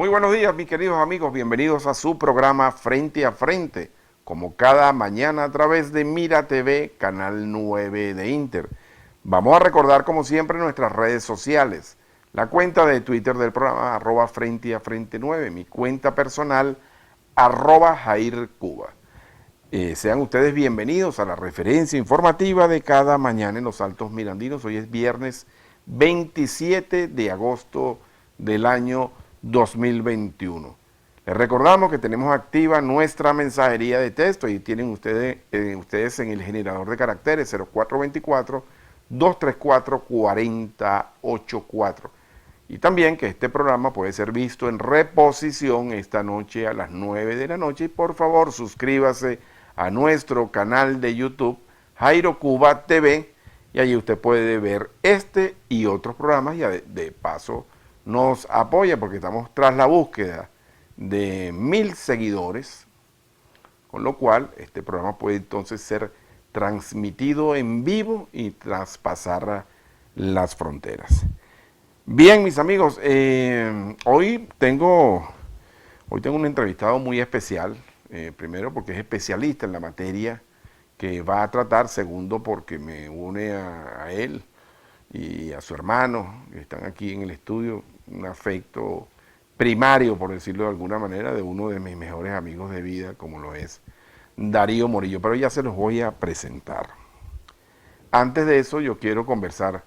Muy buenos días, mis queridos amigos. Bienvenidos a su programa Frente a Frente, como cada mañana a través de Mira TV, canal 9 de Inter. Vamos a recordar, como siempre, nuestras redes sociales. La cuenta de Twitter del programa, @Frente a Frente 9. Mi cuenta personal, @Jair Cuba. Sean ustedes bienvenidos a la referencia informativa de cada mañana en los Altos Mirandinos. Hoy es viernes 27 de agosto del año 2021. Les recordamos que tenemos activa nuestra mensajería de texto y tienen ustedes en el generador de caracteres 0424-234-4084. Y también que este programa puede ser visto en reposición esta noche a las 9 de la noche. Y por favor suscríbase a nuestro canal de YouTube, Jairo Cuba TV, y allí usted puede ver este y otros programas y de paso nos apoya porque estamos tras la búsqueda de 1000 seguidores, con lo cual este programa puede entonces ser transmitido en vivo y traspasar las fronteras. Bien, mis amigos, hoy tengo un entrevistado muy especial. Primero porque es especialista en la materia que va a tratar, segundo porque me une a él y a su hermano, que están aquí en el estudio, un afecto primario, por decirlo de alguna manera, de uno de mis mejores amigos de vida, como lo es Darío Morillo, pero ya se los voy a presentar. Antes de eso yo quiero conversar.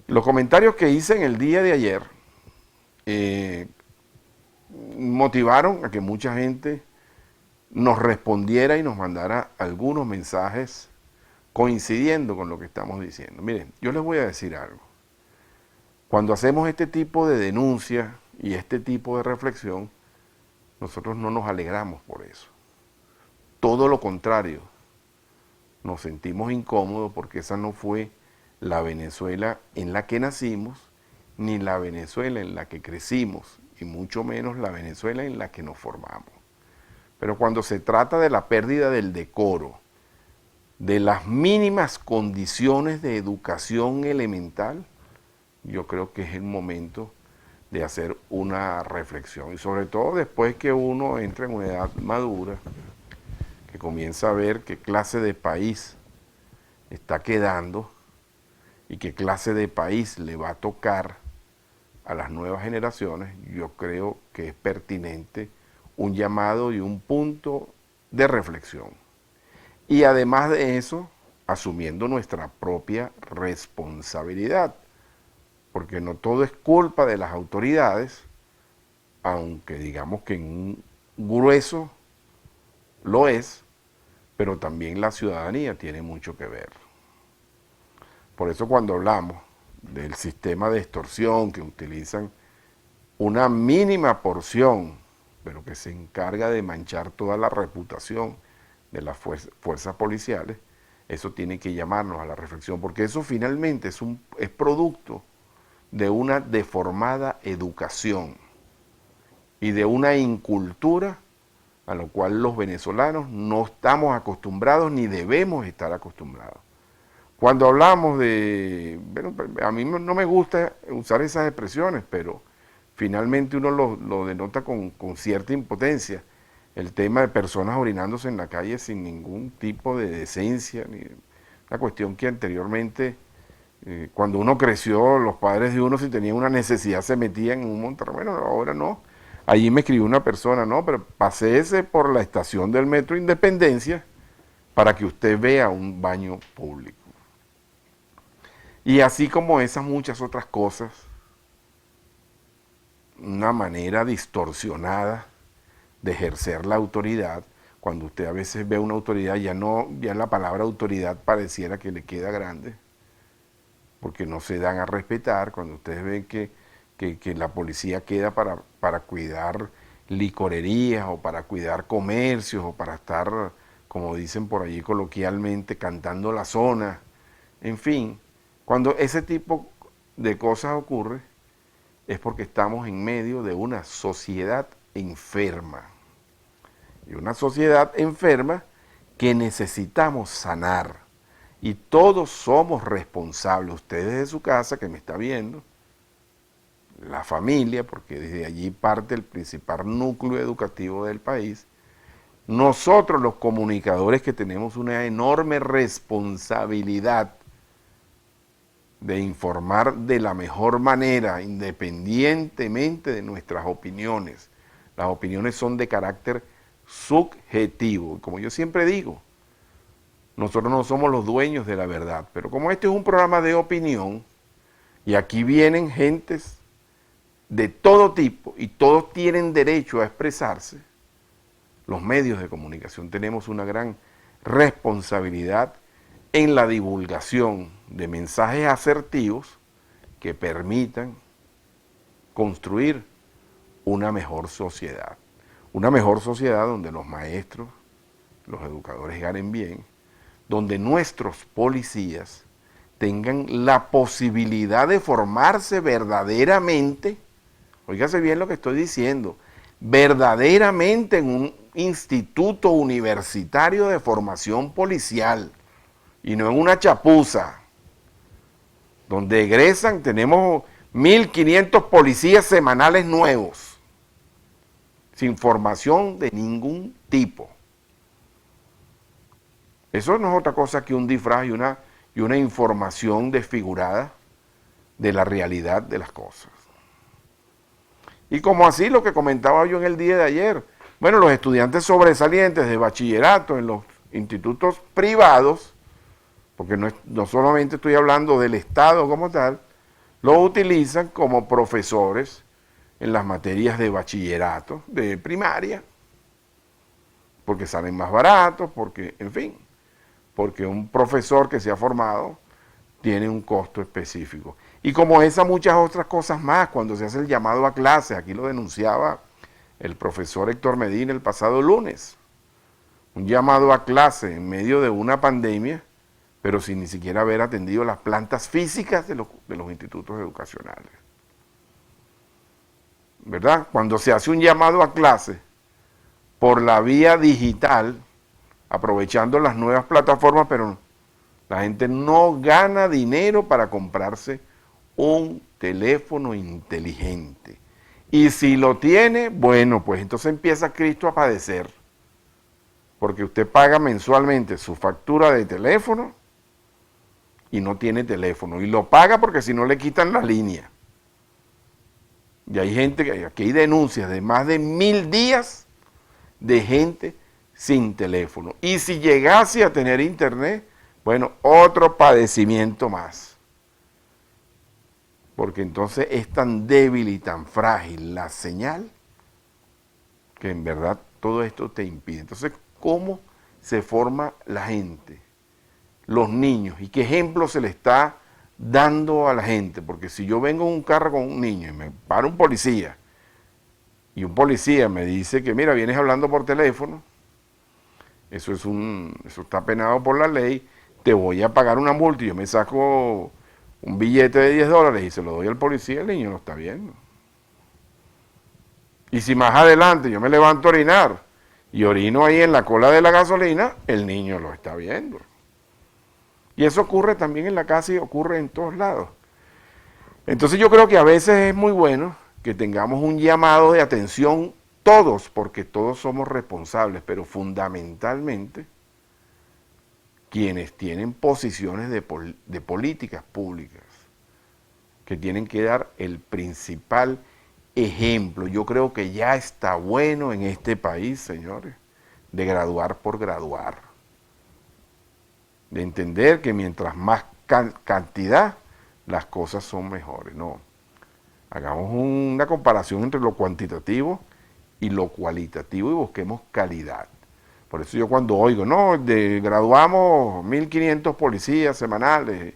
Los comentarios que hice en el día de ayer motivaron a que mucha gente nos respondiera y nos mandara algunos mensajes coincidiendo con lo que estamos diciendo. Miren, yo les voy a decir algo. Cuando hacemos este tipo de denuncia y este tipo de reflexión, nosotros no nos alegramos por eso. Todo lo contrario, nos sentimos incómodos porque esa no fue la Venezuela en la que nacimos, ni la Venezuela en la que crecimos, y mucho menos la Venezuela en la que nos formamos. Pero cuando se trata de la pérdida del decoro, de las mínimas condiciones de educación elemental, yo creo que es el momento de hacer una reflexión. Y sobre todo después que uno entra en una edad madura, que comienza a ver qué clase de país está quedando y qué clase de país le va a tocar a las nuevas generaciones, yo creo que es pertinente un llamado y un punto de reflexión. Y además de eso, asumiendo nuestra propia responsabilidad, porque no todo es culpa de las autoridades, aunque digamos que en un grueso lo es, pero también la ciudadanía tiene mucho que ver. Por eso cuando hablamos del sistema de extorsión que utilizan una mínima porción, pero que se encarga de manchar toda la reputación de las fuerzas policiales, eso tiene que llamarnos a la reflexión, porque eso finalmente es producto de una deformada educación y de una incultura a lo cual los venezolanos no estamos acostumbrados ni debemos estar acostumbrados. Cuando hablamos bueno, a mí no me gusta usar esas expresiones, pero finalmente uno lo denota con cierta impotencia. El tema de personas orinándose en la calle sin ningún tipo de decencia, ni una cuestión que anteriormente, cuando uno creció, los padres de uno si tenían una necesidad se metían en un montón. Bueno, ahora no. Allí me escribió una persona, no, pero paséese por la estación del Metro Independencia para que usted vea un baño público. Y así como esas muchas otras cosas, una manera distorsionada de ejercer la autoridad, cuando usted a veces ve una autoridad, ya la palabra autoridad pareciera que le queda grande, porque no se dan a respetar, cuando ustedes ven que la policía queda para cuidar licorerías o para cuidar comercios o para estar, como dicen por allí coloquialmente, cantando la zona, en fin, cuando ese tipo de cosas ocurre es porque estamos en medio de una sociedad enferma. Y una sociedad enferma que necesitamos sanar. Y todos somos responsables. Ustedes de su casa que me está viendo, la familia, porque desde allí parte el principal núcleo educativo del país, nosotros los comunicadores que tenemos una enorme responsabilidad de informar de la mejor manera, independientemente de nuestras opiniones. Las opiniones son de carácter subjetivo. Como yo siempre digo, nosotros no somos los dueños de la verdad, pero como este es un programa de opinión, y aquí vienen gentes de todo tipo, y todos tienen derecho a expresarse, los medios de comunicación tenemos una gran responsabilidad en la divulgación de mensajes asertivos que permitan construir una mejor sociedad. Una mejor sociedad donde los maestros, los educadores ganen bien, donde nuestros policías tengan la posibilidad de formarse verdaderamente, óigase bien lo que estoy diciendo, verdaderamente en un instituto universitario de formación policial y no en una chapuza, donde egresan, tenemos 1.500 policías semanales nuevos, sin formación de ningún tipo. Eso no es otra cosa que un disfraz y una información desfigurada de la realidad de las cosas. Y como así lo que comentaba yo en el día de ayer, bueno, los estudiantes sobresalientes de bachillerato en los institutos privados, porque no solamente estoy hablando del Estado como tal, lo utilizan como profesores en las materias de bachillerato, de primaria, porque salen más baratos, porque, en fin, porque un profesor que se ha formado tiene un costo específico. Y como esa, muchas otras cosas más, cuando se hace el llamado a clase, aquí lo denunciaba el profesor Héctor Medina el pasado lunes, un llamado a clase en medio de una pandemia, pero sin ni siquiera haber atendido las plantas físicas de los institutos educacionales. ¿Verdad? Cuando se hace un llamado a clase por la vía digital, aprovechando las nuevas plataformas, pero la gente no gana dinero para comprarse un teléfono inteligente. Y si lo tiene, bueno, pues entonces empieza Cristo a padecer. Porque usted paga mensualmente su factura de teléfono y no tiene teléfono. Y lo paga porque si no le quitan la línea. Y hay gente, aquí hay denuncias de más de 1.000 días de gente sin teléfono. Y si llegase a tener internet, bueno, otro padecimiento más. Porque entonces es tan débil y tan frágil la señal que en verdad todo esto te impide. Entonces, ¿cómo se forma la gente? Los niños. ¿Y qué ejemplo se le está dando a la gente? Porque si yo vengo en un carro con un niño y me para un policía, y un policía me dice que, mira, vienes hablando por teléfono, eso está penado por la ley, te voy a pagar una multa y yo me saco un billete de $10 y se lo doy al policía, el niño lo está viendo. Y si más adelante yo me levanto a orinar y orino ahí en la cola de la gasolina, el niño lo está viendo. Y eso ocurre también en la casa y ocurre en todos lados. Entonces yo creo que a veces es muy bueno que tengamos un llamado de atención todos, porque todos somos responsables, pero fundamentalmente quienes tienen posiciones de políticas públicas, que tienen que dar el principal ejemplo. Yo creo que ya está bueno en este país, señores, de graduar por graduar, de entender que mientras más cantidad, las cosas son mejores. No, hagamos una comparación entre lo cuantitativo y lo cualitativo y busquemos calidad. Por eso yo cuando oigo, no, graduamos 1.500 policías semanales.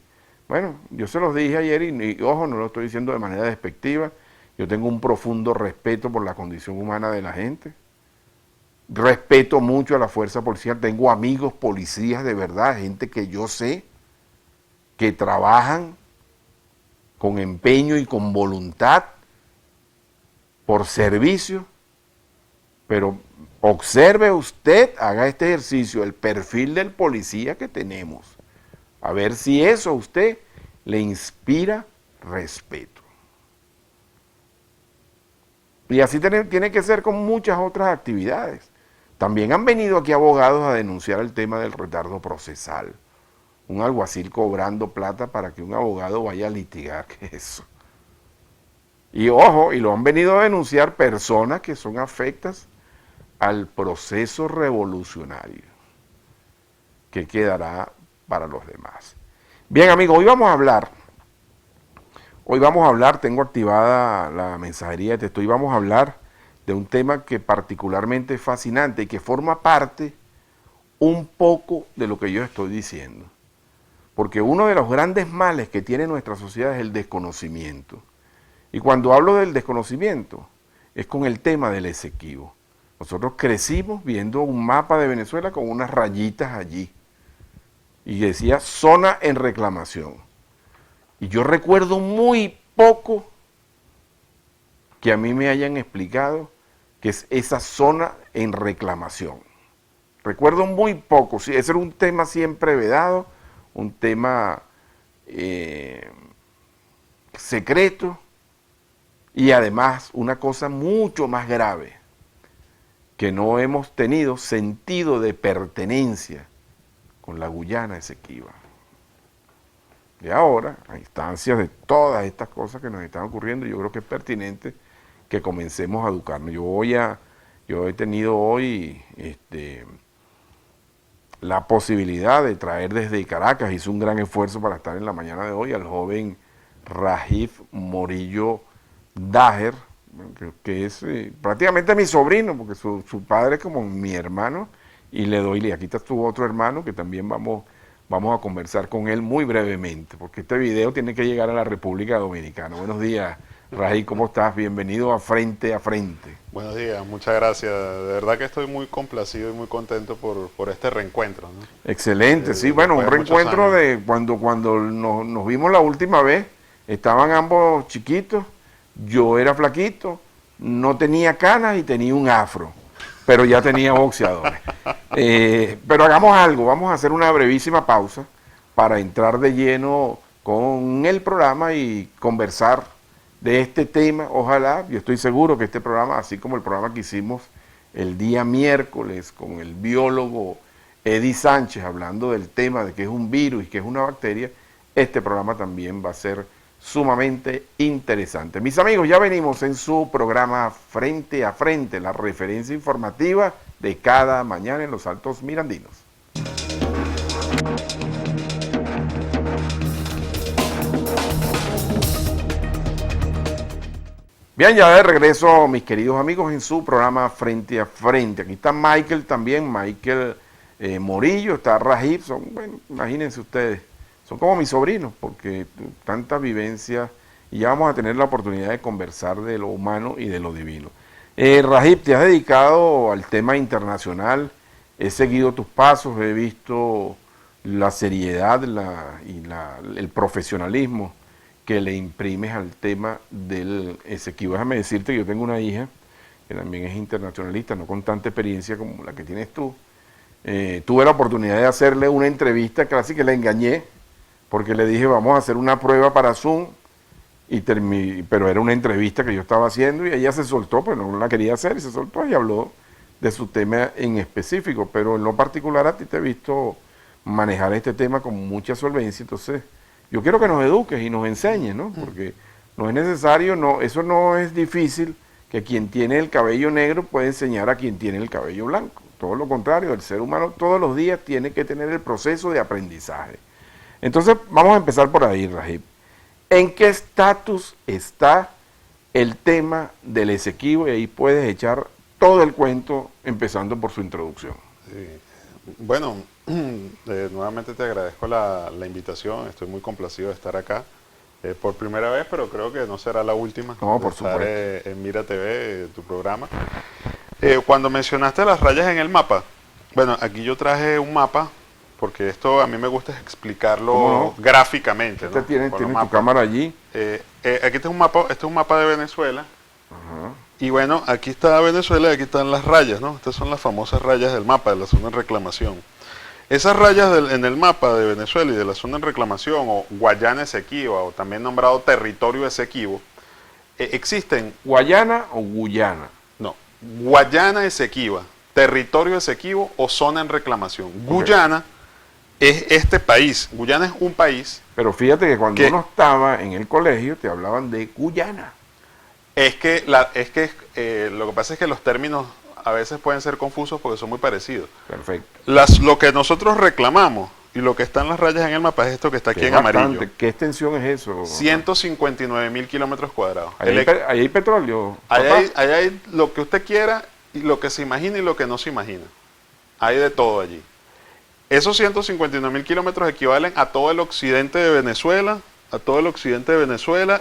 Bueno, yo se los dije ayer y ojo, no lo estoy diciendo de manera despectiva. Yo tengo un profundo respeto por la condición humana de la gente. Respeto mucho a la fuerza policial. Tengo amigos policías de verdad, gente que yo sé que trabajan con empeño y con voluntad por servicio, pero observe usted, haga este ejercicio, el perfil del policía que tenemos, a ver si eso a usted le inspira respeto. Y así tiene que ser con muchas otras actividades. También han venido aquí abogados a denunciar el tema del retardo procesal. Un alguacil cobrando plata para que un abogado vaya a litigar, ¿qué es eso? Y ojo, y lo han venido a denunciar personas que son afectas al proceso revolucionario, que quedará para los demás. Bien, amigos, hoy vamos a hablar, tengo activada la mensajería de texto, y vamos a hablar de un tema que particularmente es fascinante y que forma parte un poco de lo que yo estoy diciendo. Porque uno de los grandes males que tiene nuestra sociedad es el desconocimiento. Y cuando hablo del desconocimiento, es con el tema del Esequibo. Nosotros crecimos viendo un mapa de Venezuela con unas rayitas allí. Y decía zona en reclamación. Y yo recuerdo muy poco que a mí me hayan explicado que es esa zona en reclamación. Recuerdo muy poco, sí, ese era un tema siempre vedado, un tema secreto y además una cosa mucho más grave, que no hemos tenido sentido de pertenencia con la Guyana Esequiba. Y ahora, a instancias de todas estas cosas que nos están ocurriendo, yo creo que es pertinente que comencemos a educarnos. Yo he tenido hoy la posibilidad de traer desde Caracas, hice un gran esfuerzo para estar en la mañana de hoy, al joven Rajif Morillo Daher, que es prácticamente mi sobrino, porque su padre es como mi hermano, y aquí está tu otro hermano, que también vamos a conversar con él muy brevemente, porque este video tiene que llegar a la República Dominicana. Buenos días, Rajif, ¿cómo estás? Bienvenido a Frente a Frente. Buenos días, muchas gracias. De verdad que estoy muy complacido y muy contento por este reencuentro, ¿no? Excelente, sí, bueno, un reencuentro de cuando nos vimos la última vez, estaban ambos chiquitos, yo era flaquito, no tenía canas y tenía un afro, pero ya tenía boxeadores. Pero hagamos algo, vamos a hacer una brevísima pausa para entrar de lleno con el programa y conversar de este tema. Ojalá, yo estoy seguro que este programa, así como el programa que hicimos el día miércoles con el biólogo Eddie Sánchez, hablando del tema de qué es un virus y qué es una bacteria, este programa también va a ser sumamente interesante. Mis amigos, ya venimos en su programa Frente a Frente, la referencia informativa de cada mañana en los Altos Mirandinos. Bien, ya de regreso, mis queridos amigos, en su programa Frente a Frente. Aquí está Michael también, Michael Morillo, está Rajif, bueno, imagínense ustedes, son como mis sobrinos, porque tantas vivencias, y ya vamos a tener la oportunidad de conversar de lo humano y de lo divino. Rajif, te has dedicado al tema internacional, he seguido tus pasos, he visto la seriedad el profesionalismo que le imprimes al tema del Esequibo. Déjame decirte que yo tengo una hija que también es internacionalista, no con tanta experiencia como la que tienes tú. Tuve la oportunidad de hacerle una entrevista, casi que la engañé, porque le dije, vamos a hacer una prueba para Zoom, pero era una entrevista que yo estaba haciendo y ella se soltó, pues no la quería hacer y se soltó y habló de su tema en específico, pero en lo particular a ti te he visto manejar este tema con mucha solvencia, entonces yo quiero que nos eduques y nos enseñes, ¿no? Porque no es necesario, eso no es difícil, que quien tiene el cabello negro puede enseñar a quien tiene el cabello blanco. Todo lo contrario, el ser humano todos los días tiene que tener el proceso de aprendizaje. Entonces, vamos a empezar por ahí, Rajif. ¿En qué estatus está el tema del Esequibo? Y ahí puedes echar todo el cuento, empezando por su introducción. Sí. Bueno, nuevamente te agradezco la invitación, estoy muy complacido de estar acá por primera vez, pero creo que no será la última. No, por estar supuesto. En Mira TV, tu programa. Cuando mencionaste las rayas en el mapa, bueno, aquí yo traje un mapa, porque esto a mí me gusta explicarlo gráficamente, ¿no? Tiene tu cámara allí. Aquí está este es un mapa de Venezuela. Ajá. Y bueno, aquí está Venezuela y aquí están las rayas, ¿no? Estas son las famosas rayas del mapa de la zona en reclamación. Esas rayas en el mapa de Venezuela y de la zona en reclamación, o Guayana Esequiba, o también nombrado territorio Esequibo, existen, ¿Guayana o Guyana? no, Guayana Esequiba, territorio Esequibo o zona en reclamación. Guyana es este país, Guyana es un país. Pero fíjate que cuando que uno estaba en el colegio te hablaban de Guyana. Lo que pasa es que los términos a veces pueden ser confusos porque son muy parecidos. Perfecto. Lo que nosotros reclamamos y lo que está en las rayas en el mapa es esto que está aquí Que en es amarillo. bastante. ¿Qué extensión es eso? 159.000 kilómetros cuadrados. Ahí hay petróleo. Ahí papá. hay lo que usted quiera, y lo que se imagina y lo que no se imagina. Hay de todo allí. Esos 159.000 kilómetros equivalen a todo el occidente de Venezuela,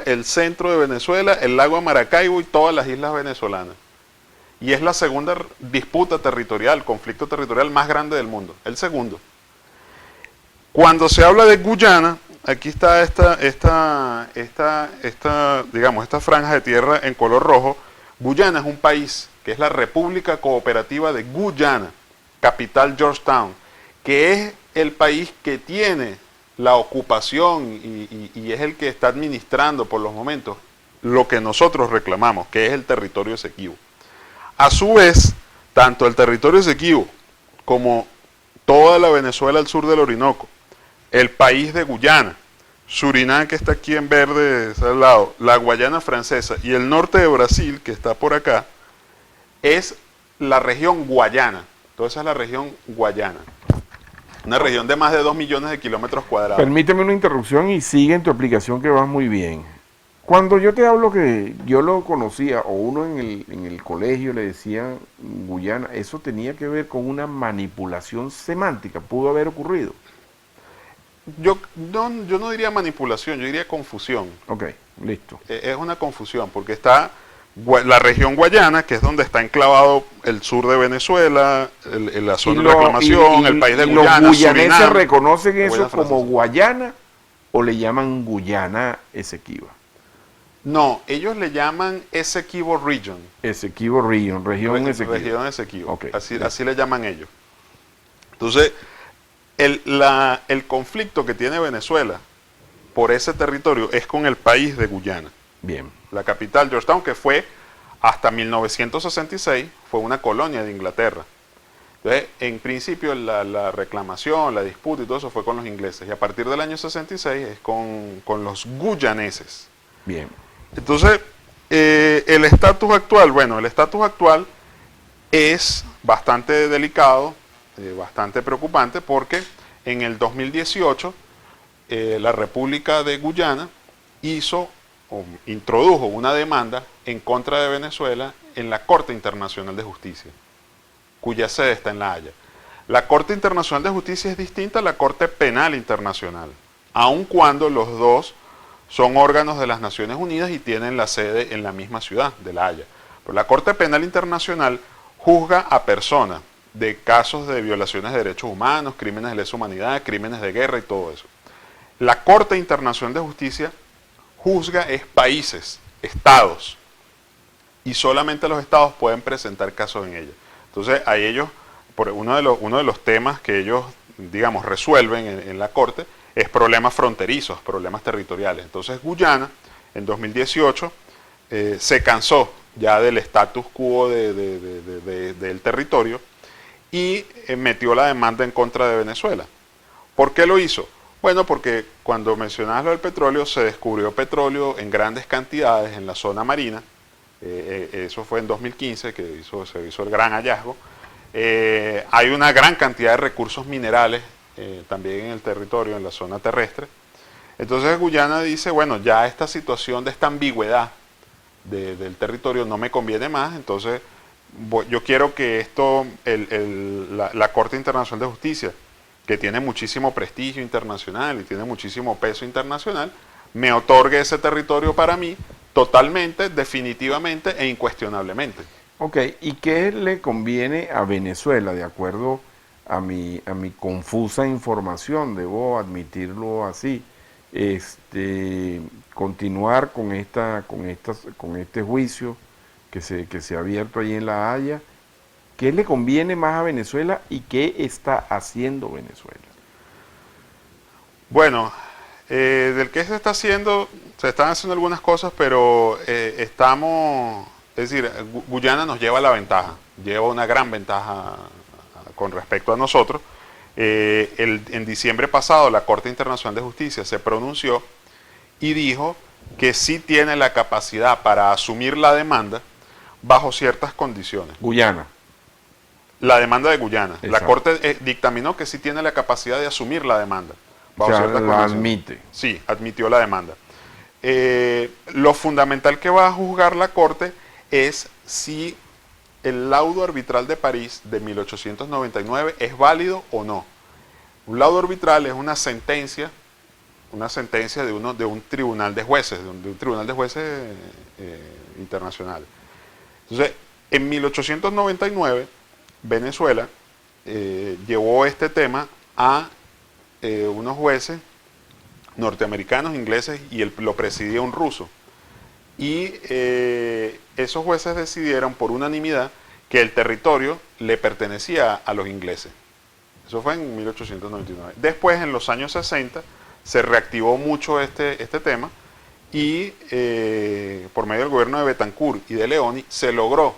el centro de Venezuela, el lago de Maracaibo y todas las islas venezolanas. Y es la segunda disputa territorial, conflicto territorial más grande del mundo. El segundo. Cuando se habla de Guyana, aquí está esta franja de tierra en color rojo. Guyana es un país que es la República Cooperativa de Guyana, capital Georgetown, que es el país que tiene la ocupación y es el que está administrando por los momentos lo que nosotros reclamamos, que es el territorio Esequibo. A su vez, tanto el territorio Esequibo como toda la Venezuela al sur del Orinoco, el país de Guyana, Surinam, que está aquí en verde, está al lado, la Guayana Francesa y el norte de Brasil, que está por acá, es la región Guayana. Entonces es la región Guayana. Una región de más de 2 millones de kilómetros cuadrados. Permíteme una interrupción y sigue en tu explicación que vas muy bien. Cuando yo te hablo que yo lo conocía, o uno en el colegio le decía Guyana, eso tenía que ver con una manipulación semántica, pudo haber ocurrido. Yo no diría manipulación, yo diría confusión. Ok, listo. Es una confusión, porque está la región Guayana, que es donde está enclavado el sur de Venezuela, la zona de reclamación, el país de Guyana, ¿los guyaneses Surinam, reconocen eso Guayana como Francesa. Guayana o le llaman Guyana Esequiba? No, ellos le llaman Esequibo Region. Esequibo Region, región Esequiba. Región Esequibo. Ok, Así le llaman ellos. Entonces, el conflicto que tiene Venezuela por ese territorio es con el país de Guyana. Bien. La capital, Georgetown, que fue hasta 1966, fue una colonia de Inglaterra. Entonces, en principio, la reclamación, la disputa y todo eso fue con los ingleses. Y a partir del año 66 es con los guyaneses. Bien. Entonces, el estatus actual es bastante delicado, bastante preocupante, porque en el 2018 la República de Guyana introdujo una demanda en contra de Venezuela en la Corte Internacional de Justicia, cuya sede está en La Haya. La Corte Internacional de Justicia es distinta a la Corte Penal Internacional, aun cuando los dos son órganos de las Naciones Unidas y tienen la sede en la misma ciudad, de La Haya. Pero la Corte Penal Internacional juzga a personas de casos de violaciones de derechos humanos, crímenes de lesa humanidad, crímenes de guerra y todo eso. La Corte Internacional de Justicia juzga países, estados, y solamente los estados pueden presentar casos en ella. Entonces, a ellos, uno de los temas que ellos, digamos, resuelven en la Corte es problemas fronterizos, problemas territoriales. Entonces, Guyana, en 2018, se cansó ya del status quo del territorio y metió la demanda en contra de Venezuela. ¿Por qué lo hizo? Bueno, porque cuando mencionabas lo del petróleo, se descubrió petróleo en grandes cantidades en la zona marina. Eso fue en 2015 que se hizo el gran hallazgo. Hay una gran cantidad de recursos minerales también en el territorio, en la zona terrestre. Entonces Guyana dice, bueno, ya esta situación de esta ambigüedad del territorio no me conviene más, entonces yo quiero que la Corte Internacional de Justicia, que tiene muchísimo prestigio internacional y tiene muchísimo peso internacional, me otorgue ese territorio para mí totalmente, definitivamente e incuestionablemente. Ok, ¿y qué le conviene a Venezuela, de acuerdo a mi confusa información, debo admitirlo así, continuar con este juicio que se ha abierto ahí en La Haya? ¿Qué le conviene más a Venezuela y qué está haciendo Venezuela? Bueno, Del que se está haciendo, se están haciendo algunas cosas, pero estamos, es decir, Guyana nos lleva la ventaja, lleva una gran ventaja con respecto a nosotros. En diciembre pasado la Corte Internacional de Justicia se pronunció y dijo que sí tiene la capacidad para asumir la demanda bajo ciertas condiciones. Guyana. La demanda de Guyana. Exacto. La Corte dictaminó que sí tiene la capacidad de asumir la demanda. O sea, la admite. Sí, admitió la demanda. Lo fundamental que va a juzgar la Corte es si el laudo arbitral de París de 1899 es válido o no. Un laudo arbitral es una sentencia de un tribunal de jueces, de un tribunal de jueces internacional. Entonces, en 1899, Venezuela llevó este tema a unos jueces norteamericanos, ingleses, y lo presidía un ruso. Y esos jueces decidieron por unanimidad que el territorio le pertenecía a los ingleses. Eso fue en 1899. Después, en los años 60, se reactivó mucho este tema y por medio del gobierno de Betancourt y de Leoni se logró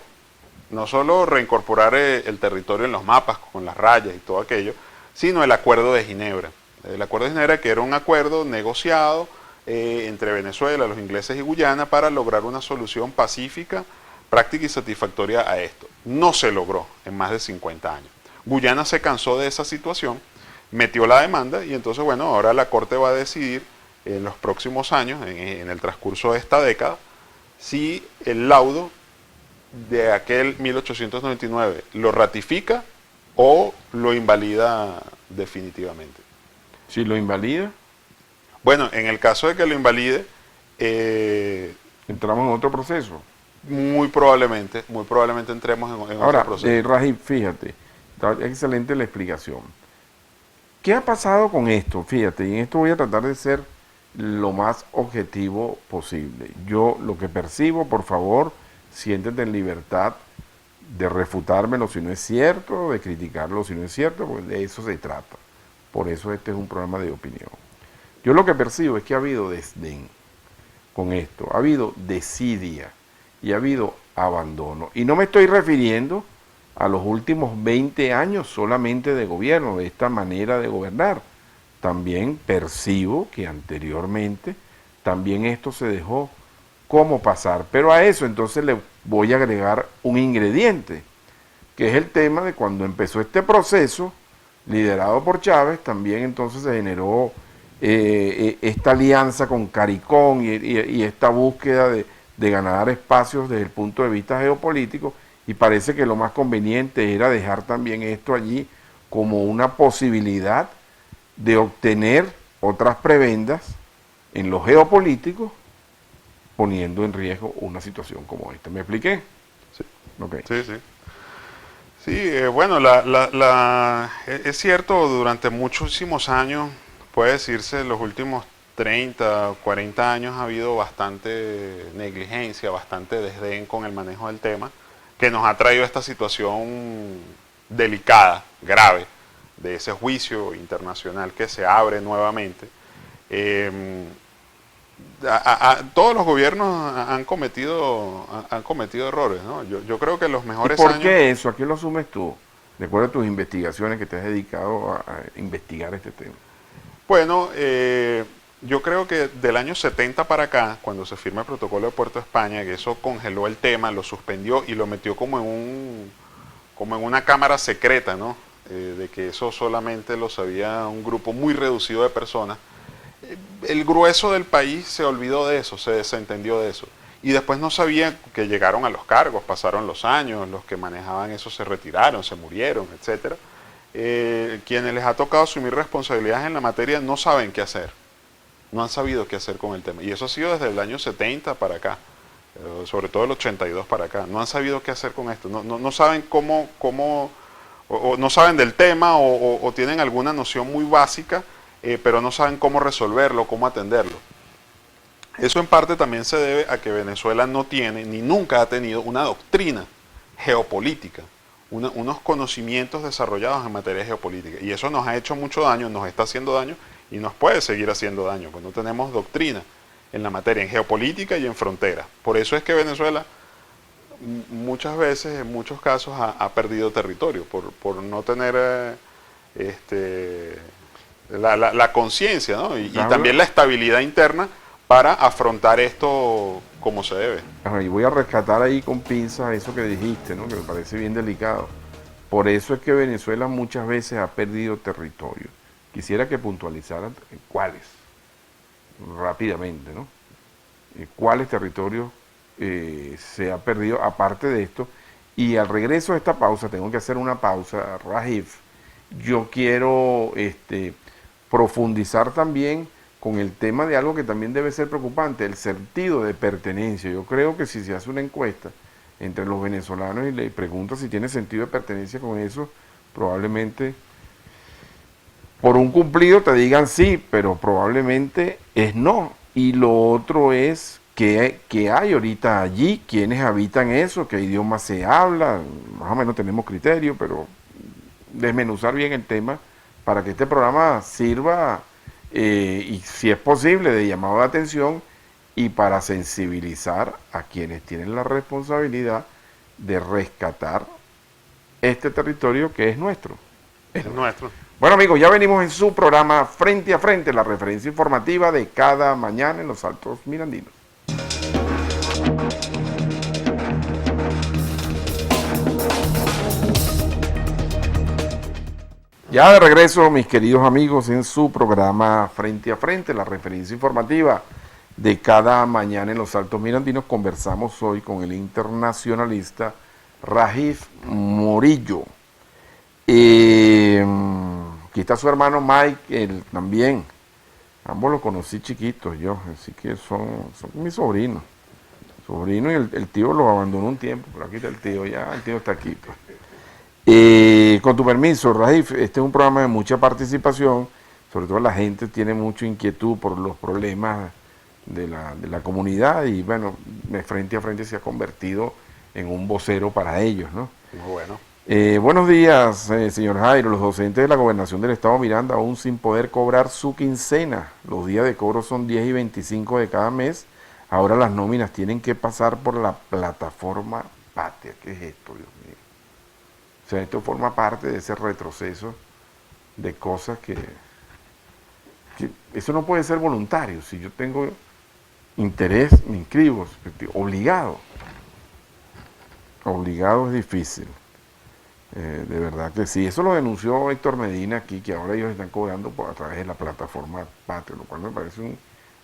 no solo reincorporar el territorio en los mapas con las rayas y todo aquello, sino el Acuerdo de Ginebra. El Acuerdo de Ginebra, que era un acuerdo negociado entre Venezuela, los ingleses y Guyana para lograr una solución pacífica, práctica y satisfactoria a esto. No se logró en más de 50 años. Guyana se cansó de esa situación, metió la demanda y entonces, bueno, ahora la Corte va a decidir en los próximos años, en el transcurso de esta década, si el laudo de aquel 1899 lo ratifica o lo invalida definitivamente. Si lo invalida, bueno, en el caso de que lo invalide, entramos en otro proceso. muy probablemente entremos en Ahora, otro proceso. Rajib, fíjate, está excelente la explicación. ¿Qué ha pasado con esto? Fíjate, y en esto voy a tratar de ser lo más objetivo posible. Yo lo que percibo, por favor, siéntete en libertad de refutármelo si no es cierto, de criticarlo si no es cierto, porque de eso se trata. Por eso este es un programa de opinión. Yo lo que percibo es que ha habido desdén con esto, ha habido desidia y ha habido abandono. Y no me estoy refiriendo a los últimos 20 años solamente de gobierno, de esta manera de gobernar. También percibo que anteriormente también esto se dejó como pasar. Pero a eso entonces le voy a agregar un ingrediente, que es el tema de cuando empezó este proceso, liderado por Chávez, también entonces se generó esta alianza con CARICOM y esta búsqueda de ganar espacios desde el punto de vista geopolítico, y parece que lo más conveniente era dejar también esto allí como una posibilidad de obtener otras prebendas en lo geopolítico, poniendo en riesgo una situación como esta. ¿Me expliqué? Sí. Okay. Sí, sí. Sí, bueno, es cierto, durante muchísimos años, puede decirse, los últimos 30 o 40 años ha habido bastante negligencia, bastante desdén con el manejo del tema, que nos ha traído esta situación delicada, grave, de ese juicio internacional que se abre nuevamente. Todos los gobiernos han cometido errores, ¿no? Yo creo que los mejores años... ¿Por qué eso? ¿A qué lo asumes tú? De acuerdo a tus investigaciones que te has dedicado a investigar este tema. Bueno, yo creo que del año 70 para acá, cuando se firma el protocolo de Puerto España, que eso congeló el tema, lo suspendió y lo metió como en una cámara secreta, ¿no? De que eso solamente lo sabía un grupo muy reducido de personas. El grueso del país se olvidó de eso, se desentendió de eso. Y después no sabían que llegaron a los cargos, pasaron los años, los que manejaban eso se retiraron, se murieron, etc. Quienes les ha tocado asumir responsabilidades en la materia no saben qué hacer. No han sabido qué hacer con el tema. Y eso ha sido desde el año 70 para acá, sobre todo el 82 para acá. No han sabido qué hacer con esto. No saben cómo o no saben del tema o tienen alguna noción muy básica, pero no saben cómo resolverlo, cómo atenderlo. Eso en parte también se debe a que Venezuela no tiene, ni nunca ha tenido, una doctrina geopolítica, unos conocimientos desarrollados en materia geopolítica. Y eso nos ha hecho mucho daño, nos está haciendo daño y nos puede seguir haciendo daño, pues no tenemos doctrina en la materia, en geopolítica y en fronteras. Por eso es que Venezuela muchas veces, en muchos casos, ha perdido territorio, por no tener la conciencia, ¿no? Y también la estabilidad interna para afrontar esto como se debe. Y voy a rescatar ahí con pinzas eso que dijiste, ¿no? Que me parece bien delicado. Por eso es que Venezuela muchas veces ha perdido territorio. Quisiera que puntualizaran cuáles, rápidamente, ¿no? Cuáles territorios se ha perdido aparte de esto. Y al regreso de esta pausa, tengo que hacer una pausa, Rajif. Yo quiero profundizar también con el tema de algo que también debe ser preocupante, el sentido de pertenencia. Yo creo que si se hace una encuesta entre los venezolanos y le pregunta si tiene sentido de pertenencia con eso, probablemente por un cumplido te digan sí, pero probablemente es no. Y lo otro es que hay ahorita allí, quienes habitan eso, qué idioma se habla, más o menos tenemos criterio, pero desmenuzar bien el tema para que este programa sirva y si es posible de llamado de atención y para sensibilizar a quienes tienen la responsabilidad de rescatar este territorio que es nuestro. Es nuestro. Bueno amigos, ya venimos en su programa Frente a Frente, la referencia informativa de cada mañana en los Altos Mirandinos. Ya de regreso, mis queridos amigos, en su programa Frente a Frente, la referencia informativa de cada mañana en los Altos Mirandinos. Conversamos hoy con el internacionalista Rajif Morillo. Aquí está su hermano Mike, él también. Ambos los conocí chiquitos yo, así que son mis sobrinos. Sobrino y el tío los abandonó un tiempo, pero aquí está el tío, ya el tío está aquí. Pues. Con tu permiso, Rajif, este es un programa de mucha participación, sobre todo la gente tiene mucha inquietud por los problemas de la comunidad y bueno, Frente a Frente se ha convertido en un vocero para ellos, ¿no? Muy bueno. Buenos días, señor Jairo. Los docentes de la Gobernación del Estado Miranda aún sin poder cobrar su quincena. Los días de cobro son 10 y 25 de cada mes. Ahora las nóminas tienen que pasar por la plataforma Patria. ¿Qué es esto, Dios mío? O sea, esto forma parte de ese retroceso de cosas que eso no puede ser voluntario. Si yo tengo interés, me inscribo, obligado. Obligado es difícil. De verdad que sí. Eso lo denunció Héctor Medina aquí, que ahora ellos están cobrando a través de la plataforma Patria, lo cual me parece un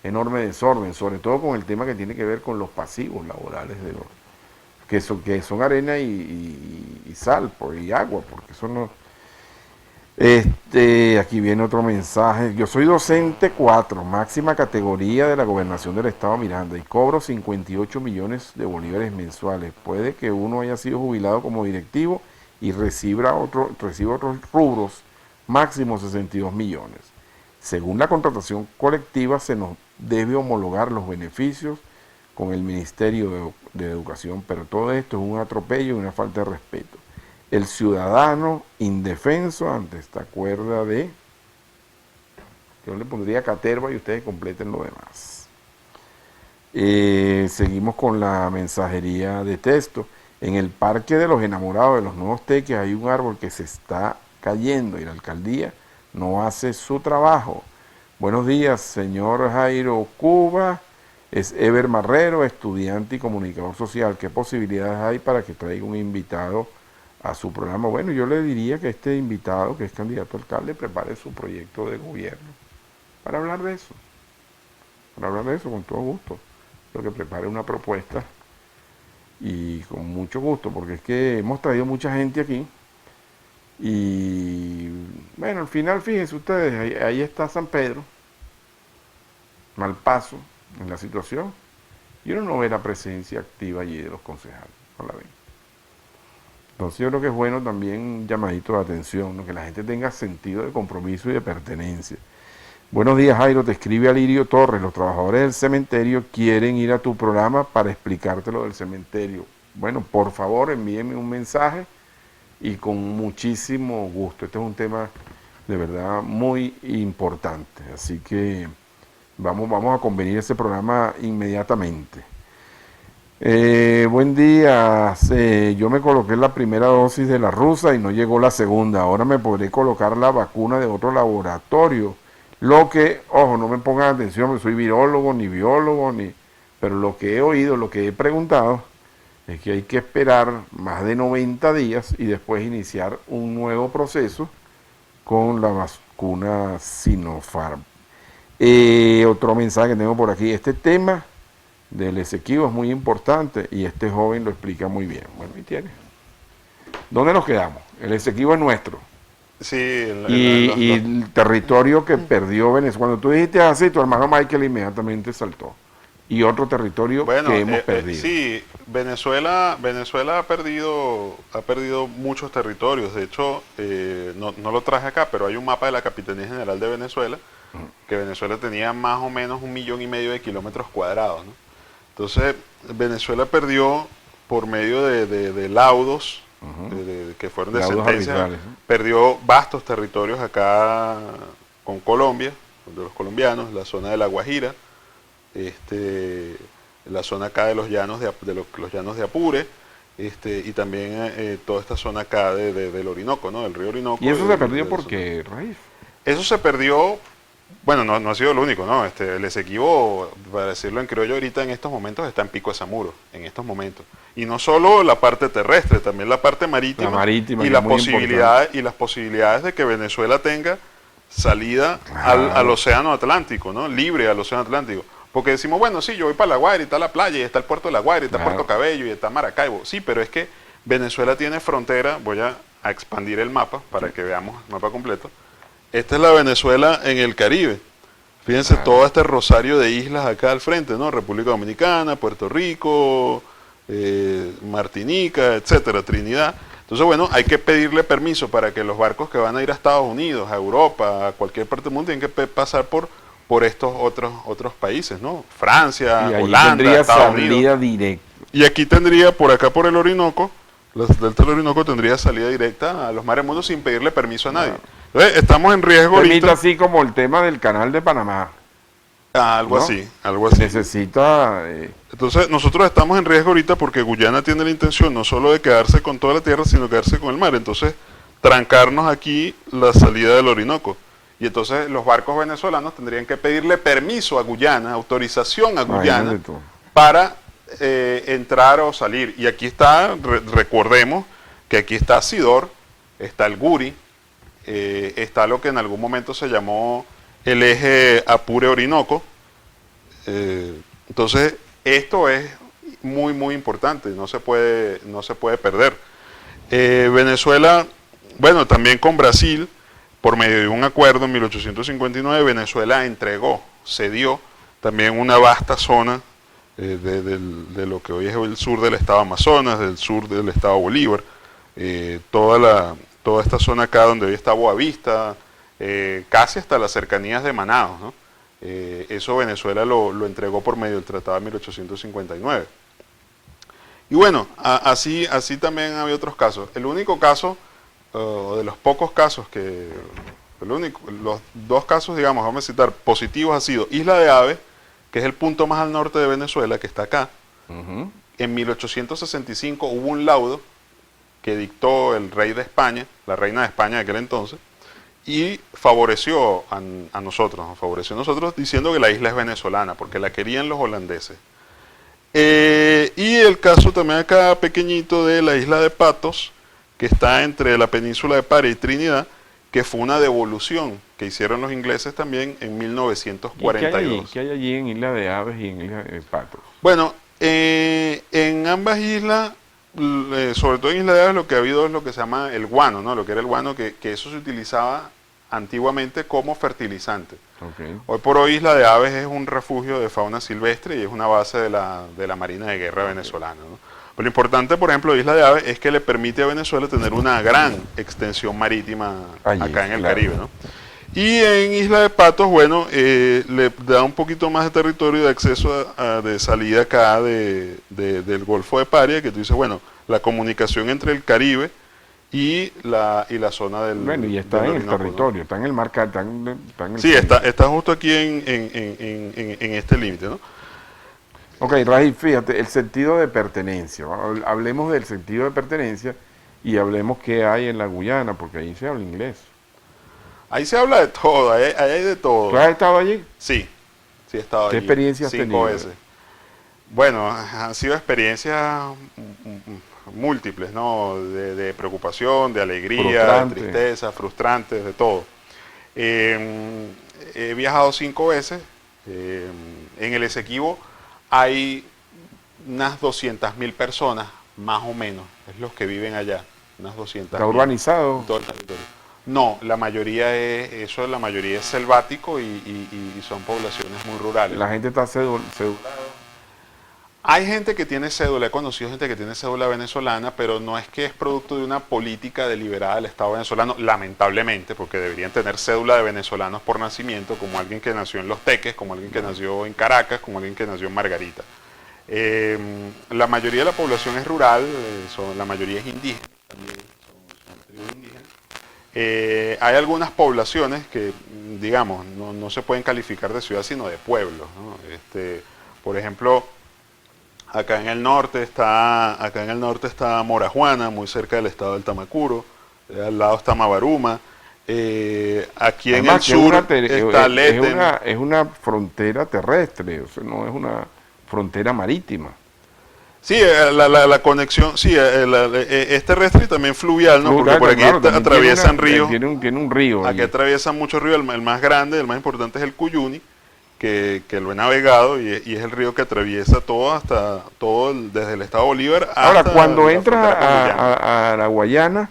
enorme desorden, sobre todo con el tema que tiene que ver con los pasivos laborales de los que son arena y sal y agua, porque eso no. Aquí viene otro mensaje. Yo soy docente 4, máxima categoría de la Gobernación del Estado Miranda y cobro 58 millones de bolívares mensuales. Puede que uno haya sido jubilado como directivo y reciba otros rubros, máximo 62 millones. Según la contratación colectiva se nos debe homologar los beneficios con el Ministerio de Educación, pero todo esto es un atropello y una falta de respeto. El ciudadano indefenso ante esta cuerda de, yo le pondría caterva y ustedes completen lo demás. Seguimos con la mensajería de texto. En el Parque de los Enamorados de los Nuevos Teques hay un árbol que se está cayendo y la alcaldía no hace su trabajo. Buenos días, señor Jairo Cuba. Es Ever Marrero, estudiante y comunicador social. ¿Qué posibilidades hay para que traiga un invitado a su programa? Bueno, yo le diría que este invitado, que es candidato a alcalde, prepare su proyecto de gobierno para hablar de eso. Para hablar de eso con todo gusto. Pero que prepare una propuesta y con mucho gusto, porque es que hemos traído mucha gente aquí y bueno, al final fíjense ustedes, ahí está San Pedro, Malpaso, en la situación, y uno no ve la presencia activa allí de los concejales, no la ven. Entonces yo creo que es bueno también un llamadito de atención, ¿no? Que la gente tenga sentido de compromiso y de pertenencia. Buenos días, Jairo, te escribe Alirio Torres. Los trabajadores del cementerio quieren ir a tu programa para explicarte lo del cementerio. Bueno, por favor, envíenme un mensaje y con muchísimo gusto. Este es un tema de verdad muy importante. Así que vamos a convenir ese programa inmediatamente. Buen día, yo me coloqué la primera dosis de la rusa y no llegó la segunda. Ahora me podré colocar la vacuna de otro laboratorio. Lo que, ojo, no me pongan atención, porque soy virólogo, ni biólogo, pero lo que he oído, lo que he preguntado, es que hay que esperar más de 90 días y después iniciar un nuevo proceso con la vacuna Sinopharm. Otro mensaje que tengo por aquí, este tema del Esequibo es muy importante y este joven lo explica muy bien. Bueno, y tiene. ¿Dónde nos quedamos? El Esequibo es nuestro. Sí, Y el territorio que perdió Venezuela. Cuando tú dijiste así, tu hermano Michael inmediatamente saltó. Y otro territorio bueno, que hemos perdido. sí, Venezuela ha perdido muchos territorios. De hecho, no lo traje acá, pero hay un mapa de la Capitanía General de Venezuela, que Venezuela tenía más o menos 1,5 millones de kilómetros cuadrados, ¿no? Entonces, Venezuela perdió por medio de laudos, que fueron de Laudos sentencias, arbitrales, ¿no? perdió vastos territorios acá con Colombia, de los colombianos, la zona de La Guajira, la zona acá de los llanos los llanos de Apure, y también toda esta zona acá del Orinoco, ¿no? Del río Orinoco. ¿Y eso se perdió por qué, Raíz? Eso se perdió, bueno, no ha sido lo único, ¿no? El Esequibo, para decirlo en criollo, ahorita en estos momentos está en Pico de Zamuro, en estos momentos. Y no solo la parte terrestre, también la parte marítima, y las posibilidades de que Venezuela tenga salida al Océano Atlántico, ¿no? Libre al Océano Atlántico. Porque decimos, bueno, sí, yo voy para La Guaira y está la playa, y está el puerto de La Guaira, y está Puerto Cabello, y está Maracaibo. Sí, pero es que Venezuela tiene frontera, voy a expandir el mapa para que veamos el mapa completo. Esta es la Venezuela en el Caribe. Fíjense todo este rosario de islas acá al frente, ¿no? República Dominicana, Puerto Rico, Martinica, etcétera, Trinidad. Entonces, bueno, hay que pedirle permiso para que los barcos que van a ir a Estados Unidos, a Europa, a cualquier parte del mundo, tienen que pasar por estos otros países, ¿no? Francia, Holanda, Estados Unidos. Directa. Y aquí tendría, por acá por el Orinoco, los delta del Orinoco tendría salida directa a los mares mundos sin pedirle permiso a nadie. Entonces, estamos en riesgo ahorita. Así como el tema del canal de Panamá. Algo ¿no? así, algo así. Necesita... Entonces, nosotros estamos en riesgo ahorita porque Guyana tiene la intención no solo de quedarse con toda la tierra, sino quedarse con el mar. Entonces, trancarnos aquí la salida del Orinoco. Y entonces los barcos venezolanos tendrían que pedirle permiso a Guyana, autorización a Guyana, para entrar o salir. Y aquí está, recordemos que aquí está Sidor, está el Guri, está lo que en algún momento se llamó el eje Apure-Orinoco. Entonces, esto es muy, muy importante, no se puede perder. Venezuela, bueno, también con Brasil, por medio de un acuerdo en 1859, Venezuela cedió también una vasta zona de lo que hoy es el sur del estado Amazonas, del sur del estado Bolívar, toda esta zona acá donde hoy está Boavista, casi hasta las cercanías de Manaos, ¿no? Eso Venezuela lo entregó por medio del Tratado de 1859. Y bueno, así también había otros casos. El único caso, de los pocos casos los dos casos, digamos, vamos a citar, positivos ha sido Isla de Aves, que es el punto más al norte de Venezuela, que está acá. En 1865 hubo un laudo que dictó el rey de España, la reina de España de aquel entonces, y favoreció a nosotros, diciendo que la isla es venezolana, porque la querían los holandeses. Y el caso también acá pequeñito de la isla de Patos, que está entre la península de Paria y Trinidad, que fue una devolución que hicieron los ingleses también en 1942. ¿Qué hay allí en Isla de Aves y en Isla de Patos? Bueno, en ambas islas, sobre todo en Isla de Aves, lo que ha habido es lo que se llama el guano, ¿no? Lo que era el guano, que eso se utilizaba antiguamente como fertilizante. Hoy por hoy Isla de Aves es un refugio de fauna silvestre y es una base de la Marina de Guerra venezolana, ¿no? Pero lo importante, por ejemplo, de Isla de Aves es que le permite a Venezuela tener una gran extensión marítima acá en el Caribe, ¿no? Y en Isla de Patos, bueno, le da un poquito más de territorio de acceso de salida acá del Golfo de Paria, que tú dices, bueno, la comunicación entre el Caribe y la zona Bueno, y está del en el Orinoco, ¿no? territorio, está en el marca, está en el Sí, centro. está justo aquí en este límite, ¿no? Ok, Raji, fíjate, el sentido de pertenencia. Hablemos del sentido de pertenencia y hablemos qué hay en la Guyana, porque ahí se habla inglés. Ahí se habla de todo, ahí hay de ¿Tú todo. has estado allí? Sí, sí he estado ¿Qué allí experiencia has 5 veces. tenido? Bueno, han sido experiencias múltiples, ¿no? De preocupación, de alegría, de Frustrante. tristeza, frustrantes, de todo. Eh, He viajado 5 veces. eh, en el Esequibo hay unas 200.000 personas, más o menos, es los que viven allá, unas Está 200.000 en urbanizado. todo el territorio. No, la mayoría es selvático y son poblaciones muy rurales. La gente está cédula. Hay gente que tiene cédula, he conocido gente que tiene cédula venezolana, pero no es que es producto de una política deliberada del Estado venezolano, lamentablemente, porque deberían tener cédula de venezolanos por nacimiento, como alguien que nació en Los Teques, como alguien que nació en Caracas, como alguien que nació en Margarita. La mayoría de la población es rural, la mayoría es indígena, también son tribus indígenas. Hay algunas poblaciones que, digamos, no se pueden calificar de ciudad, sino de pueblos, ¿no? Por ejemplo, acá en el norte está Morajuana, muy cerca del estado del Tamacuro. Al lado está Mabaruma. Aquí en el Además que es una, sur está Leten. es una frontera terrestre, o sea, no es una frontera marítima. Sí, la conexión, sí, es terrestre y también fluvial, ¿no? Porque por aquí Claro, también atraviesan ríos. tiene un río Aquí allí. atraviesan muchos ríos. El más grande, el más importante es el Cuyuni, que lo he navegado y es el río que atraviesa desde el estado Bolívar Ahora, hasta cuando la entras frontera con Guyana. a la Guayana,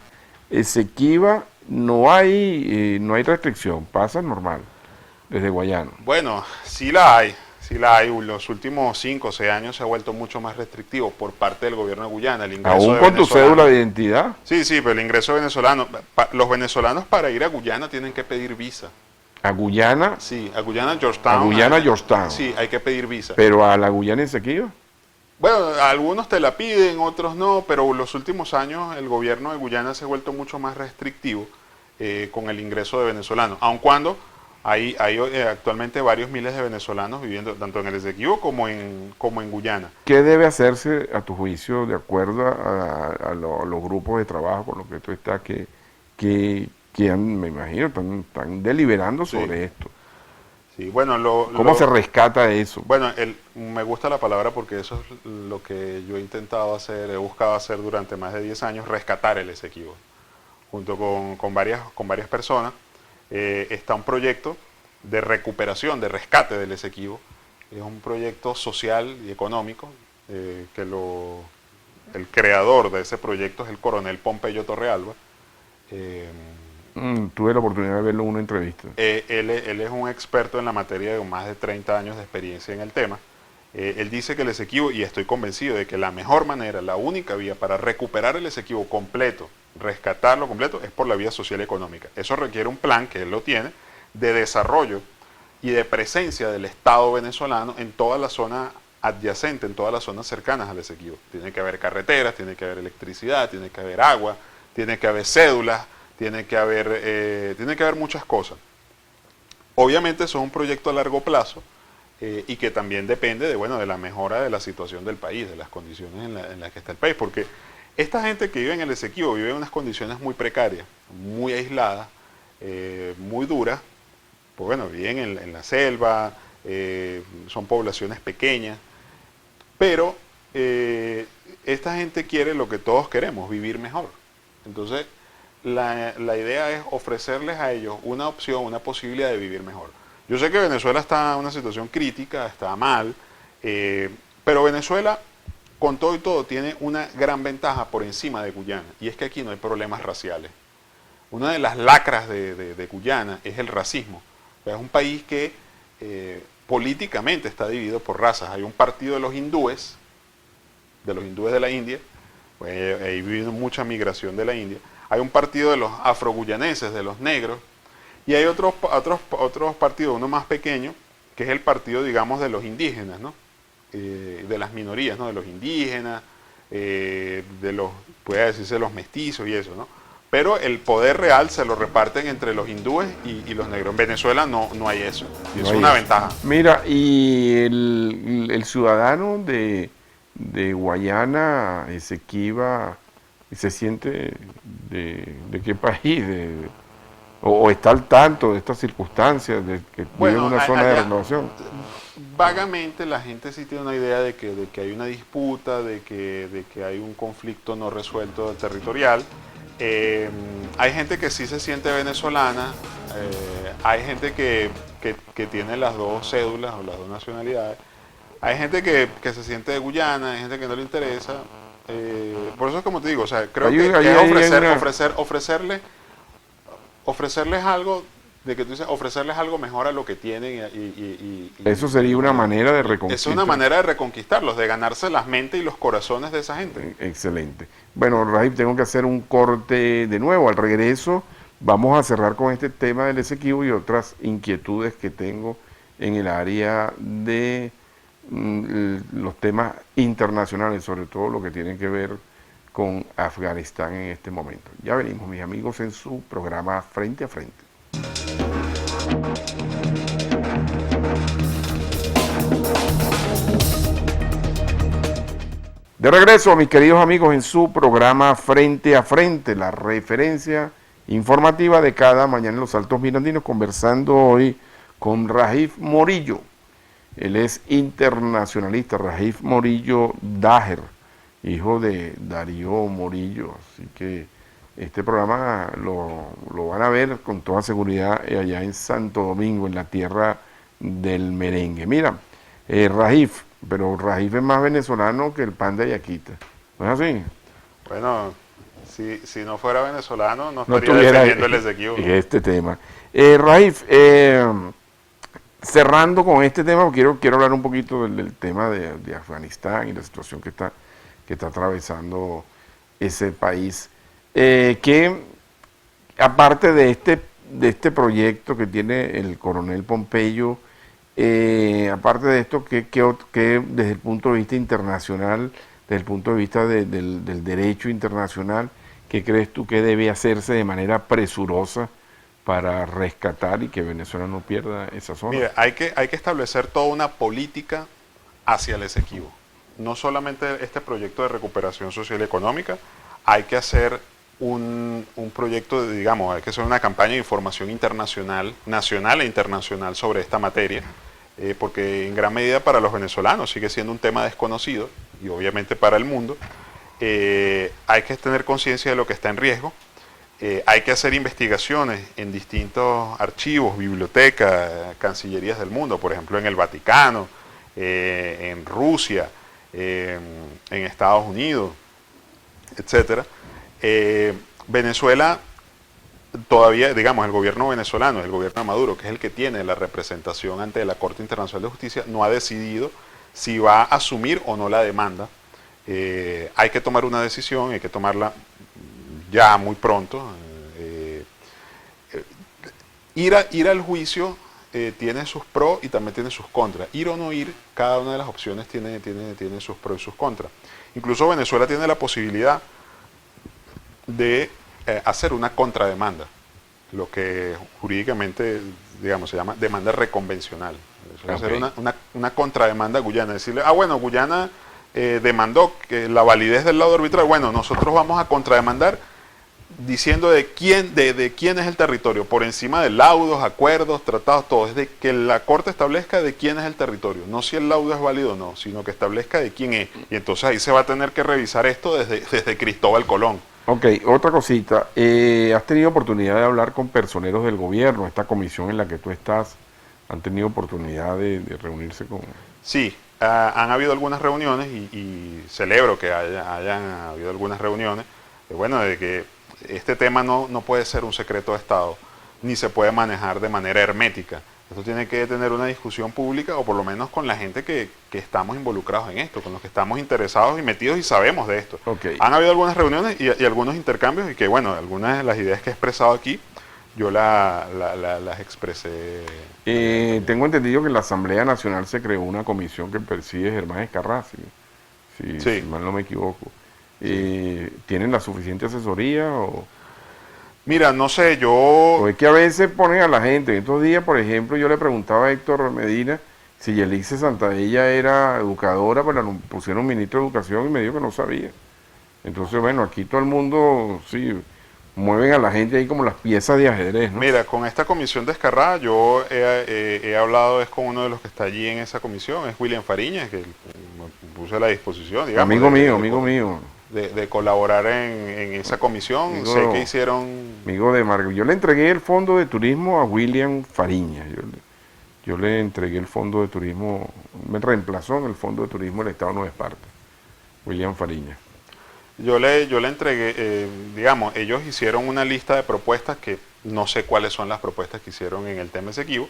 Esequiba, no hay restricción, pasa normal, desde Guayana. Bueno, sí la hay, sí la hay. Los últimos 5 o 6 años se ha vuelto mucho más restrictivo por parte del gobierno de Guyana, el ingreso Aún de con tu cédula venezolanos. de identidad, Sí, sí, pero el ingreso de venezolanos, los venezolanos para ir a Guyana tienen que pedir visa. a Guyana, Sí, a Guyana, a Georgetown, Guyana, Georgetown, sí, hay que pedir visa. pero a la Guyana Esequiba, Bueno, algunos te la piden, otros no, pero los últimos años el gobierno de Guyana se ha vuelto mucho más restrictivo con el ingreso de venezolanos, aun cuando hay actualmente varios miles de venezolanos viviendo tanto en el Esequibo como en Guyana. ¿qué debe hacerse a tu juicio de acuerdo a los grupos de trabajo con los que tú estás me imagino, están deliberando Sí, sobre esto? sí, bueno, ¿Cómo se rescata eso? bueno, me gusta la palabra porque eso es lo que yo he intentado hacer, he buscado hacer durante más de 10 años, rescatar el Esequibo. Junto con varias personas, está un proyecto de recuperación, de rescate del Esequibo. Es un proyecto social y económico el creador de ese proyecto es el coronel Pompeyo Torrealba. Eh, Tuve la oportunidad de verlo en una entrevista. Él es un experto en la materia de más de 30 años de experiencia en el tema. Él dice que el Esequibo, y estoy convencido de que la mejor manera, la única vía para recuperar el Esequibo completo, rescatarlo completo, es por la vía social y económica. Eso requiere un plan, que él lo tiene, de desarrollo y de presencia del Estado venezolano en toda la zona adyacente, en todas las zonas cercanas al Esequibo. Tiene que haber carreteras, tiene que haber electricidad, tiene que haber agua, tiene que haber cédulas, tiene que haber muchas cosas. Obviamente eso es un proyecto a largo plazo y que también depende de la mejora de la situación del país, de las condiciones en las que está el país, porque esta gente que vive en el Esequibo vive en unas condiciones muy precarias, muy aisladas, muy duras, pues bueno, viven en la selva, son poblaciones pequeñas, pero esta gente quiere lo que todos queremos, vivir mejor. Entonces, la idea es ofrecerles a ellos una opción, una posibilidad de vivir mejor. Yo sé que Venezuela está en una situación crítica, está mal, pero Venezuela, con todo y todo, tiene una gran ventaja por encima de Guyana, y es que aquí no hay problemas raciales. Una de las lacras de Guyana es el racismo. O sea, es un país que políticamente está dividido por razas. Hay un partido de los hindúes de la India, pues ahí vive mucha migración de la India. Hay un partido de los afroguyaneses, de los negros, y hay otros partidos, uno más pequeño, que es el partido, digamos, de los indígenas, ¿no? De las minorías, ¿no? De los indígenas, puede decirse los mestizos y eso, ¿no? pero el poder real se lo reparten entre los hindúes y los negros. En Venezuela no hay eso, y No es hay una eso. ventaja. Mira, y el ciudadano de Guayana, Esequiba, se siente de qué país, o está al tanto de estas circunstancias, de que vive en Bueno, una zona de allá renovación. vagamente la gente sí tiene una idea de que hay una disputa, de que hay un conflicto no resuelto territorial. Hay gente que sí se siente venezolana, hay gente que tiene las dos cédulas o las dos nacionalidades, hay gente que se siente de Guyana, hay gente que no le interesa. Por eso es como te digo, o sea, creo Ahí- que ahí- es ahí hay una- ofrecerles algo, de que tú dices, ofrecerles algo mejor a lo que tienen Eso sería una manera de es reconquista. una manera de reconquistarlos, de ganarse las mentes y los corazones de esa gente. Excelente. Bueno, Raif, tengo que hacer un corte de nuevo. Al regreso vamos a cerrar con este tema del Esequibo y otras inquietudes que tengo en el área de los temas internacionales, sobre todo lo que tiene que ver con Afganistán en este momento. Ya venimos, mis amigos, en su programa Frente a Frente. De regreso, mis queridos amigos, en su programa Frente a Frente, la referencia informativa de cada mañana en los Altos Mirandinos, conversando hoy con Rajiv Morillo. Él es internacionalista, Rajiv Morillo Daher, hijo de Darío Morillo. Así que este programa lo van a ver con toda seguridad allá en Santo Domingo, en la tierra del merengue. Mira, Rajiv, pero Rajiv es más venezolano que el pan de Ayaquita. ¿No es así? Bueno, si no fuera venezolano, no No estaría tuviera defendiendo el Esequibo. este tema. Rajiv, cerrando con este tema, quiero hablar un poquito del tema de Afganistán y la situación que está atravesando ese país. Que aparte de este proyecto que tiene el coronel Pompeyo, aparte de esto, que desde el punto de vista internacional, desde el punto de vista del derecho internacional, ¿qué crees tú que debe hacerse de manera presurosa para rescatar y que Venezuela no pierda esa zona? Mira, hay que establecer toda una política hacia el Esequibo. No solamente este proyecto de recuperación social y económica, hay que hacer un proyecto, digamos, hay que hacer una campaña de información internacional, nacional e internacional sobre esta materia, porque en gran medida para los venezolanos sigue siendo un tema desconocido y obviamente para el mundo. Hay que tener conciencia de lo que está en riesgo. Hay que hacer investigaciones en distintos archivos, bibliotecas, cancillerías del mundo, por ejemplo en el Vaticano, en Rusia, en Estados Unidos, etcétera. Venezuela todavía, digamos, el gobierno venezolano, el gobierno de Maduro, que es el que tiene la representación ante la Corte Internacional de Justicia, no ha decidido si va a asumir o no la demanda. Hay que tomar una decisión, hay que tomarla ya muy pronto. Ir al juicio tiene sus pros y también tiene sus contras. Ir o no ir, cada una de las opciones tiene sus pros y sus contras. Incluso Venezuela tiene la posibilidad de hacer una contrademanda, lo que jurídicamente, digamos, se llama demanda reconvencional. Okay. Hacer una contrademanda a Guyana, decirle, bueno, Guyana demandó que la validez del laudo arbitral, bueno, nosotros vamos a contrademandar diciendo de quién es el territorio, por encima de laudos, acuerdos, tratados, todo, es de que la Corte establezca de quién es el territorio, no si el laudo es válido o no, sino que establezca de quién es, y entonces ahí se va a tener que revisar esto desde Cristóbal Colón. Ok, otra cosita, ¿has tenido oportunidad de hablar con personeros del gobierno, esta comisión en la que tú estás, han tenido oportunidad de reunirse con...? Sí, han habido algunas reuniones y celebro que hayan habido algunas reuniones, bueno, de que este tema no puede ser un secreto de Estado, ni se puede manejar de manera hermética. Esto tiene que tener una discusión pública, o por lo menos con la gente que estamos involucrados en esto, con los que estamos interesados y metidos y sabemos de esto. Okay. Han habido algunas reuniones y algunos intercambios, y que bueno, algunas de las ideas que he expresado aquí, yo las expresé. Tengo entendido que en la Asamblea Nacional se creó una comisión que persigue Germán Escarrá, si mal no me equivoco. ¿Tienen la suficiente asesoría? Mira, no sé, yo... Pues es que a veces ponen a la gente. En estos días, por ejemplo, yo le preguntaba a Héctor Medina si Yelice Santaella era educadora, pero le pusieron ministro de Educación y me dijo que no sabía. Entonces, bueno, aquí todo el mundo, sí, mueven a la gente ahí como las piezas de ajedrez, ¿no? Mira, con esta comisión descarrada, yo he hablado es con uno de los que está allí en esa comisión, es William Fariñas, que me puse a la disposición, digamos, Amigo mío, de colaborar en esa comisión. Sé que hicieron... amigo de Marco. Yo le entregué el fondo de turismo a William Fariñas. Yo le entregué el fondo de turismo, me reemplazó en el fondo de turismo del Estado Nueva Esparta, William Fariñas. Yo le entregué, digamos, ellos hicieron una lista de propuestas que no sé cuáles son las propuestas que hicieron en el tema Esequibo.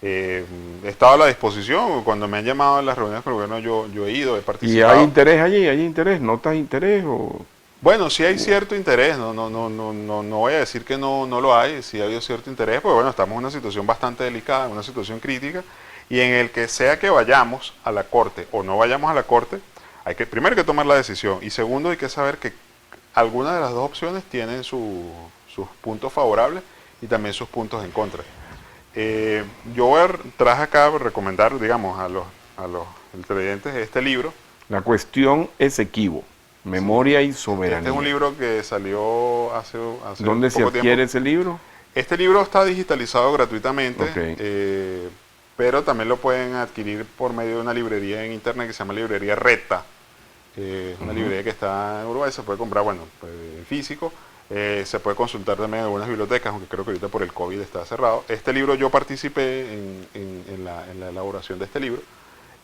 He estado a la disposición, cuando me han llamado a las reuniones con el gobierno yo he ido, he ¿Y participado. hay interés allí? ¿Hay interés? ¿Notas interés? O... Bueno, sí hay cierto interés, no voy a decir que no lo hay, sí ha habido cierto interés, porque bueno, estamos en una situación bastante delicada, en una situación crítica, y en el que sea que vayamos a la Corte o no vayamos a la Corte, hay que primero que tomar la decisión, y segundo hay que saber que alguna de las dos opciones tienen sus puntos favorables y también sus puntos en contra. Traje acá a recomendar, digamos, a los televidentes este libro. La cuestión Esequibo, Memoria y Soberanía. Este es un libro que salió hace ¿Dónde se poco adquiere tiempo. ese libro? Este libro está digitalizado gratuitamente, Ok. pero también lo pueden adquirir por medio de una librería en internet que se llama Librería Reta. Es una librería que está en Uruguay, se puede comprar, bueno, pues, en físico. Se puede consultar también en algunas bibliotecas, aunque creo que ahorita por el COVID está cerrado. Este libro yo participé en la elaboración de este libro.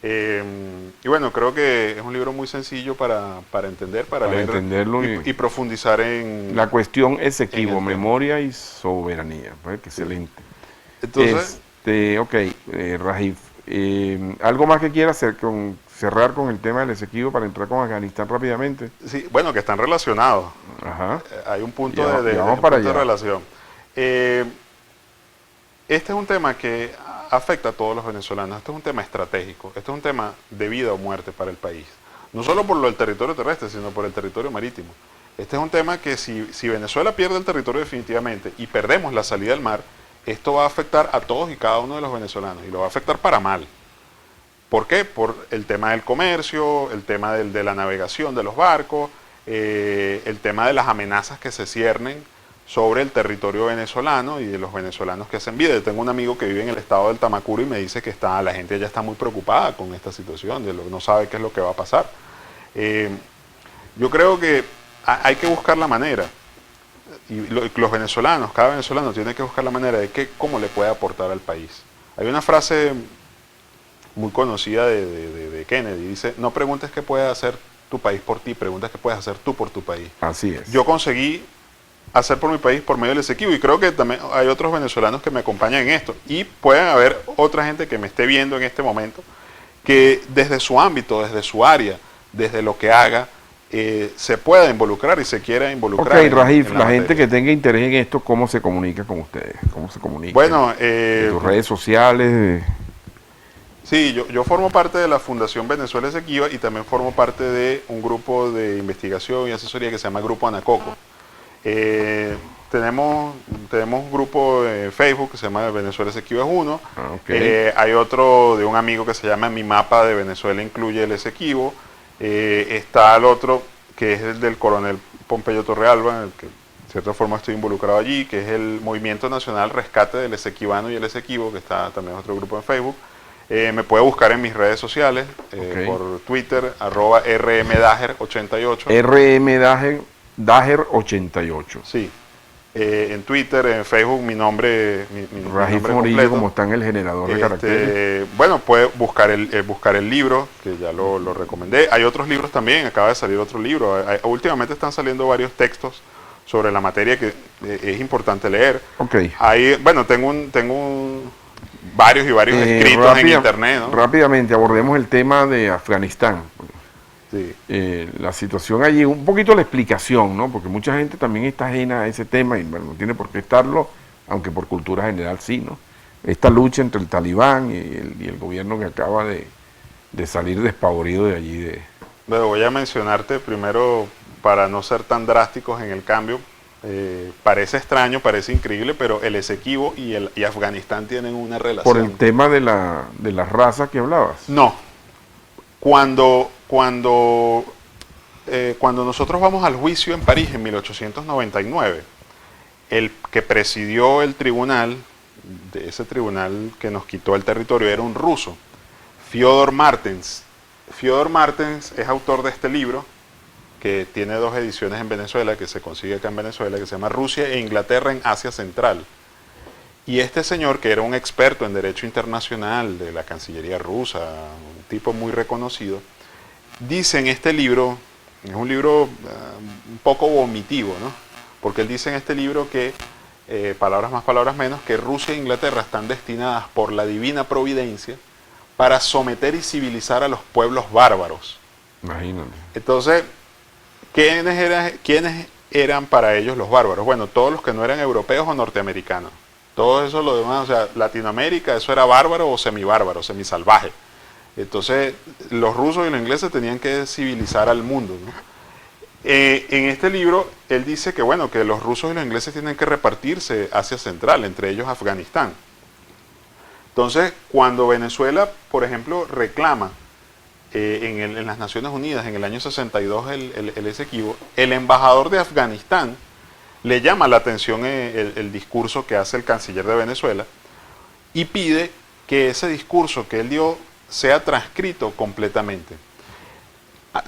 Y bueno, creo que es un libro muy sencillo para entender, para leer entenderlo y profundizar en... La cuestión Esequibo, en el tema. Memoria y Soberanía. Pues, que excelente. Entonces, Ok, Rajif, ¿algo más que quieras cerrar con el tema del Esequibo para entrar con Afganistán rápidamente? sí, bueno, que están relacionados. Ajá. Hay un punto Ya vamos para punto de allá. relación. Este es un tema que afecta a todos los venezolanos. Este es un tema estratégico. Este es un tema de vida o muerte para el país. No solo por lo del territorio terrestre, sino por el territorio marítimo. Este es un tema que si Venezuela pierde el territorio definitivamente y perdemos la salida al mar, esto va a afectar a todos y cada uno de los venezolanos y lo va a afectar para mal. ¿Por qué? Por el tema del comercio, el tema de la navegación de los barcos, el tema de las amenazas que se ciernen sobre el territorio venezolano y de los venezolanos que hacen vida. Yo tengo un amigo que vive en el estado del Tamacuro y me dice que la gente ya está muy preocupada con esta situación, no sabe qué es lo que va a pasar. Yo creo que hay que buscar la manera, y los venezolanos, cada venezolano tiene que buscar la manera de cómo le puede aportar al país. Hay una frase muy conocida de Kennedy, dice, no preguntes qué puede hacer tu país por ti, preguntas qué puedes hacer tú por tu país. Así es. Yo conseguí hacer por mi país por medio del Esequibo y creo que también hay otros venezolanos que me acompañan en esto y pueden haber otra gente que me esté viendo en este momento que desde su ámbito, desde su área, desde lo que haga, se pueda involucrar y se quiera involucrar. Ok, Rajif, en la la materia. gente que tenga interés en esto, ¿cómo se comunica con ustedes? ¿Cómo se comunica? Bueno, en tus redes sociales. Sí, yo formo parte de la Fundación Venezuela Esequiba y también formo parte de un grupo de investigación y asesoría que se llama Grupo Anacoco. Tenemos un grupo en Facebook que se llama Venezuela Esequiba 1. Okay. Hay otro de un amigo que se llama Mi Mapa de Venezuela Incluye el Esequibo. Está el otro que es el del coronel Pompeyo Torrealba, en el que de cierta forma estoy involucrado allí, que es el Movimiento Nacional Rescate del Esequibano y el Esequibo, que está también otro grupo en Facebook. Me puede buscar en mis redes sociales, Okay. por Twitter, @rmdager88. rmdager88. Sí. En Twitter, en Facebook, mi nombre, mi Rajif nombre Morillo, completo. como está en el generador de caracteres. Bueno, puede buscar el libro, que ya lo recomendé. Hay otros libros también, acaba de salir otro libro. Últimamente están saliendo varios textos sobre la materia que es importante leer. Ok. Bueno, tengo varios escritos en internet, ¿no? Rápidamente abordemos el tema de Afganistán. Sí. La situación allí, un poquito la explicación, ¿no? Porque mucha gente también está ajena a ese tema y bueno, no tiene por qué estarlo, aunque por cultura general sí, ¿no? Esta lucha entre el talibán y el gobierno que acaba de salir despavorido de allí. Bueno, voy a mencionarte primero, para no ser tan drásticos en el cambio, Parece extraño, parece increíble, pero el Esequibo y Afganistán tienen una relación. Por el tema de la raza que hablabas. No, cuando nosotros vamos al juicio en París en 1899, el que presidió el tribunal, de ese tribunal que nos quitó el territorio, era un ruso, Fyodor Martens. Fyodor Martens es autor de este libro, que tiene 2 ediciones en Venezuela, que se consigue acá en Venezuela, que se llama Rusia e Inglaterra en Asia Central. Y este señor, que era un experto en derecho internacional de la Cancillería rusa, un tipo muy reconocido, dice en este libro, es un libro un poco vomitivo, ¿no? Porque él dice en este libro que, palabras más, palabras menos, que Rusia e Inglaterra están destinadas por la divina providencia para someter y civilizar a los pueblos bárbaros. Imagínate. Entonces, ¿quiénes eran para ellos los bárbaros? Bueno, todos los que no eran europeos o norteamericanos. Todo eso, lo demás, o sea, Latinoamérica, eso era bárbaro o semibárbaro, semisalvaje. Entonces, los rusos y los ingleses tenían que civilizar al mundo, ¿no? En este libro, él dice que, bueno, que los rusos y los ingleses tienen que repartirse Asia Central, entre ellos Afganistán. Entonces, cuando Venezuela, por ejemplo, reclama en las Naciones Unidas en el año 62 el Esequibo, el embajador de Afganistán le llama la atención el discurso que hace el canciller de Venezuela y pide que ese discurso que él dio sea transcrito completamente.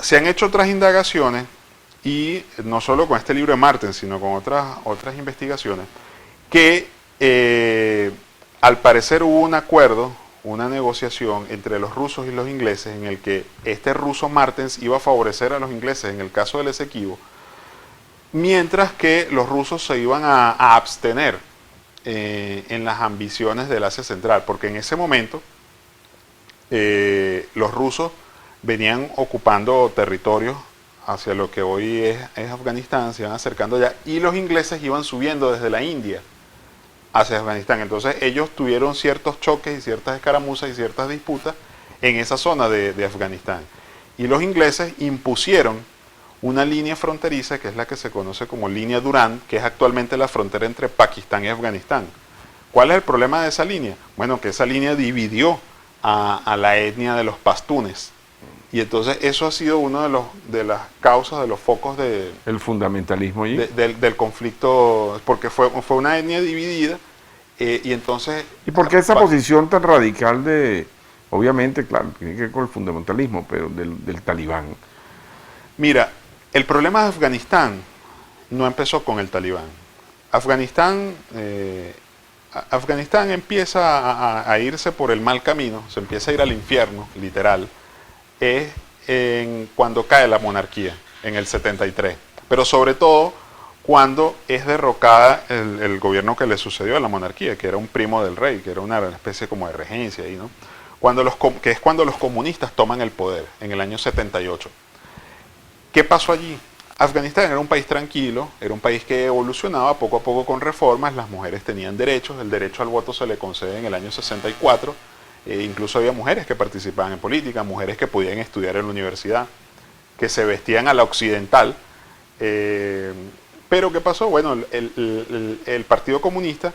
Se han hecho otras indagaciones, y no solo con este libro de Martens, sino con otras investigaciones, que al parecer hubo un acuerdo, una negociación entre los rusos y los ingleses en el que este ruso Martens iba a favorecer a los ingleses en el caso del Esequibo, mientras que los rusos se iban a abstener en las ambiciones del Asia Central, porque en ese momento los rusos venían ocupando territorios hacia lo que hoy es Afganistán, se iban acercando allá, y los ingleses iban subiendo desde la India hacia Afganistán. Entonces ellos tuvieron ciertos choques y ciertas escaramuzas y ciertas disputas en esa zona de Afganistán. Y los ingleses impusieron una línea fronteriza que es la que se conoce como línea Durand, que es actualmente la frontera entre Pakistán y Afganistán. ¿Cuál es el problema de esa línea? Bueno, que esa línea dividió a la etnia de los pastunes. Y entonces eso ha sido uno de las causas, de los focos el fundamentalismo allí. Del conflicto, porque fue una etnia dividida, y entonces... ¿Y por qué esa posición tan radical obviamente, claro, tiene que ver con el fundamentalismo, pero del talibán? Mira, el problema de Afganistán no empezó con el talibán. Afganistán empieza a irse por el mal camino, se empieza a ir al infierno, literal, es cuando cae la monarquía, en el 73. Pero sobre todo cuando es derrocada el gobierno que le sucedió a la monarquía, que era un primo del rey, que era una especie como de regencia ahí, ¿no? Que es cuando los comunistas toman el poder, en el año 78. ¿Qué pasó allí? Afganistán era un país tranquilo, era un país que evolucionaba poco a poco con reformas, las mujeres tenían derechos, el derecho al voto se le concede en el año 64, incluso había mujeres que participaban en política, mujeres que podían estudiar en la universidad, que se vestían a la occidental. Pero ¿qué pasó? Bueno, el Partido Comunista,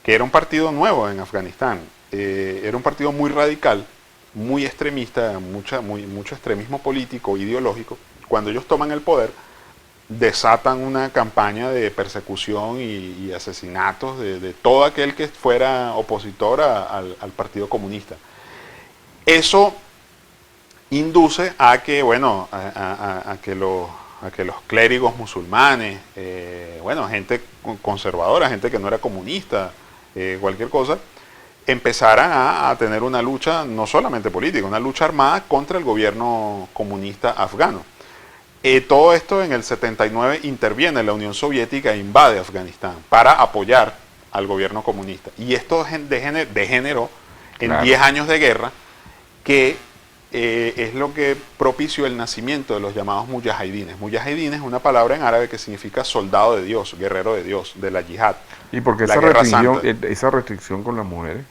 que era un partido nuevo en Afganistán, era un partido muy radical, muy extremista, mucho extremismo político, ideológico. Cuando ellos toman el poder, desatan una campaña de persecución y asesinatos de todo aquel que fuera opositor al Partido Comunista. Eso induce a que, bueno, a que los clérigos musulmanes, bueno, gente conservadora, gente que no era comunista, cualquier cosa, empezaran a tener una lucha no solamente política, una lucha armada contra el gobierno comunista afgano. Todo esto en el 79 interviene la Unión Soviética e invade Afganistán para apoyar al gobierno comunista. Y esto degeneró en 10 años de guerra, que es lo que propició el nacimiento de los llamados mujahidines. Mujahidines es una palabra en árabe que significa soldado de Dios, guerrero de Dios, de la yihad. ¿Y por qué esa restricción con las mujeres?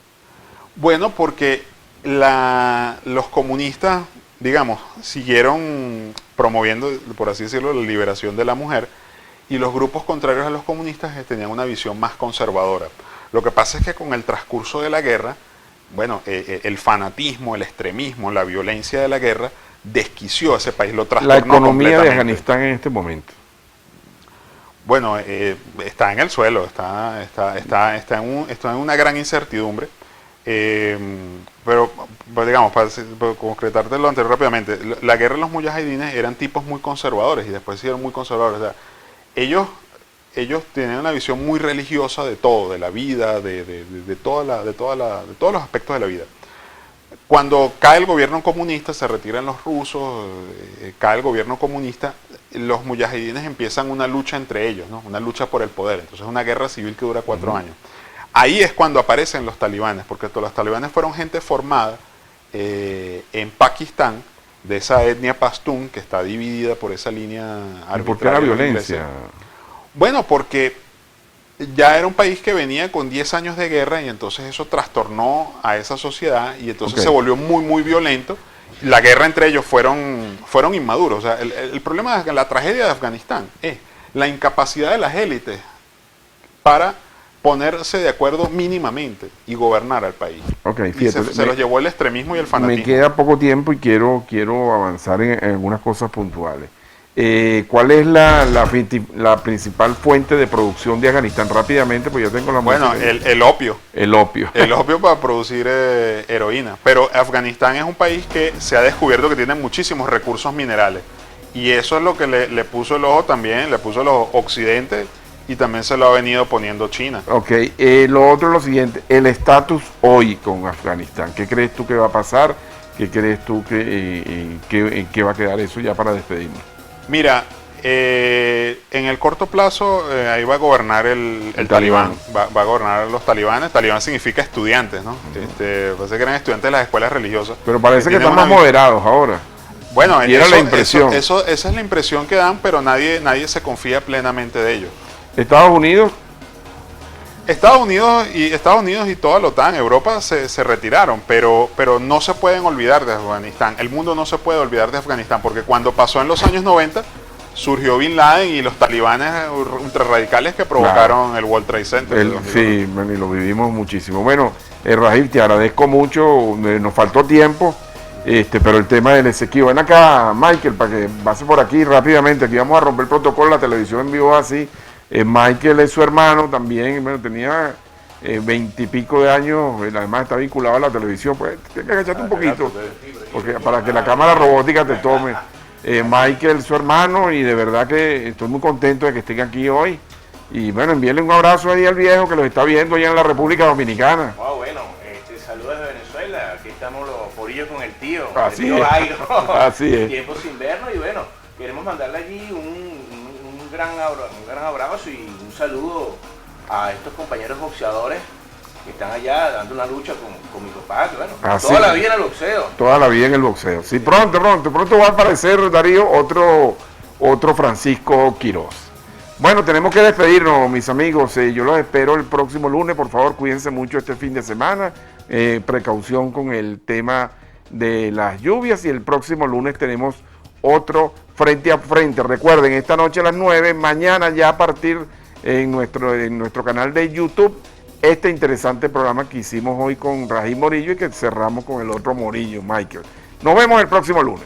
Bueno, porque los comunistas, digamos, siguieron promoviendo, por así decirlo, la liberación de la mujer, y los grupos contrarios a los comunistas tenían una visión más conservadora. Lo que pasa es que con el transcurso de la guerra, bueno, el fanatismo, el extremismo, la violencia de la guerra desquició a ese país, lo trastornó La economía de completamente. Afganistán en este momento. Bueno, está en el suelo, está en una gran incertidumbre. Pero digamos, para concretarte lo anterior rápidamente, la guerra de los mujahidines eran tipos muy conservadores y después se hicieron muy conservadores. O sea, ellos tenían una visión muy religiosa de todo, de la vida, de todos los aspectos de la vida. Cuando cae el gobierno comunista, se retiran los rusos, cae el gobierno comunista, los mujahidines empiezan una lucha entre ellos, ¿no? Una lucha por el poder. Entonces una guerra civil que dura 4 años. Ahí es cuando aparecen los talibanes, porque los talibanes fueron gente formada en Pakistán, de esa etnia pastún que está dividida por esa línea arbitraria. ¿Y por qué la violencia? Bueno, porque ya era un país que venía con 10 años de guerra y entonces eso trastornó a esa sociedad y entonces se volvió muy, muy violento. La guerra entre ellos fueron inmaduros. O sea, el problema de la tragedia de Afganistán es la incapacidad de las élites para ponerse de acuerdo mínimamente y gobernar al país. Fíjate, y se los llevó el extremismo y el fanatismo. Me queda poco tiempo y quiero avanzar en algunas cosas puntuales. ¿Cuál es la principal fuente de producción de Afganistán? Rápidamente, pues yo tengo la Bueno, el opio. El opio. El opio para producir heroína. Pero Afganistán es un país que se ha descubierto que tiene muchísimos recursos minerales. Y eso es lo que le puso el ojo también, le puso el ojo Occidente y también se lo ha venido poniendo China. Lo otro es lo siguiente, el estatus hoy con Afganistán. ¿Qué crees tú que va a pasar? ¿Qué crees tú que va a quedar eso ya para despedirnos? Mira, en el corto plazo ahí va a gobernar el talibán. Va a gobernar los talibanes. Talibán significa estudiantes, ¿no? Parece que eran estudiantes de las escuelas religiosas. Pero parece que están más moderados ahora. Bueno, era la impresión. Esa es la impresión que dan, pero nadie se confía plenamente de ellos. Estados Unidos y toda la OTAN, Europa se retiraron, pero no se pueden olvidar de Afganistán. El mundo no se puede olvidar de Afganistán, porque cuando pasó en los años 90, surgió Bin Laden y los talibanes ultrarradicales que provocaron el World Trade Center. Sí, y lo vivimos muchísimo. Bueno, Rajiv, te agradezco mucho, nos faltó tiempo, pero el tema del Esequibo. Ven acá, Michael, para que pase por aquí rápidamente, aquí vamos a romper el protocolo, la televisión en vivo así. Michael es su hermano también, bueno, tenía 20 y pico de años, además está vinculado a la televisión, pues tienes que agacharte un poquito, porque para que la cámara robótica te tome. Michael, su hermano, y de verdad que estoy muy contento de que estén aquí hoy. Y bueno, envíenle un abrazo ahí al viejo que los está viendo allá en la República Dominicana. Bueno, saludos de Venezuela, aquí estamos los porillos con el tío, Así el tío es. Jairo. Así es. Tiempo sin vernos y bueno, queremos mandarle allí un gran abrazo y un saludo a estos compañeros boxeadores que están allá dando una lucha con mi papá, que bueno, toda la vida en el boxeo. Toda la vida en el boxeo. Sí, pronto va a aparecer, Darío, otro Francisco Quiroz. Bueno, tenemos que despedirnos, mis amigos. Yo los espero el próximo lunes. Por favor, cuídense mucho este fin de semana. Precaución con el tema de las lluvias y el próximo lunes tenemos otro frente a frente. Recuerden, esta noche a las 9, mañana ya a partir en nuestro canal de YouTube, este interesante programa que hicimos hoy con Rajiv Morillo y que cerramos con el otro Morillo, Michael. Nos vemos el próximo lunes.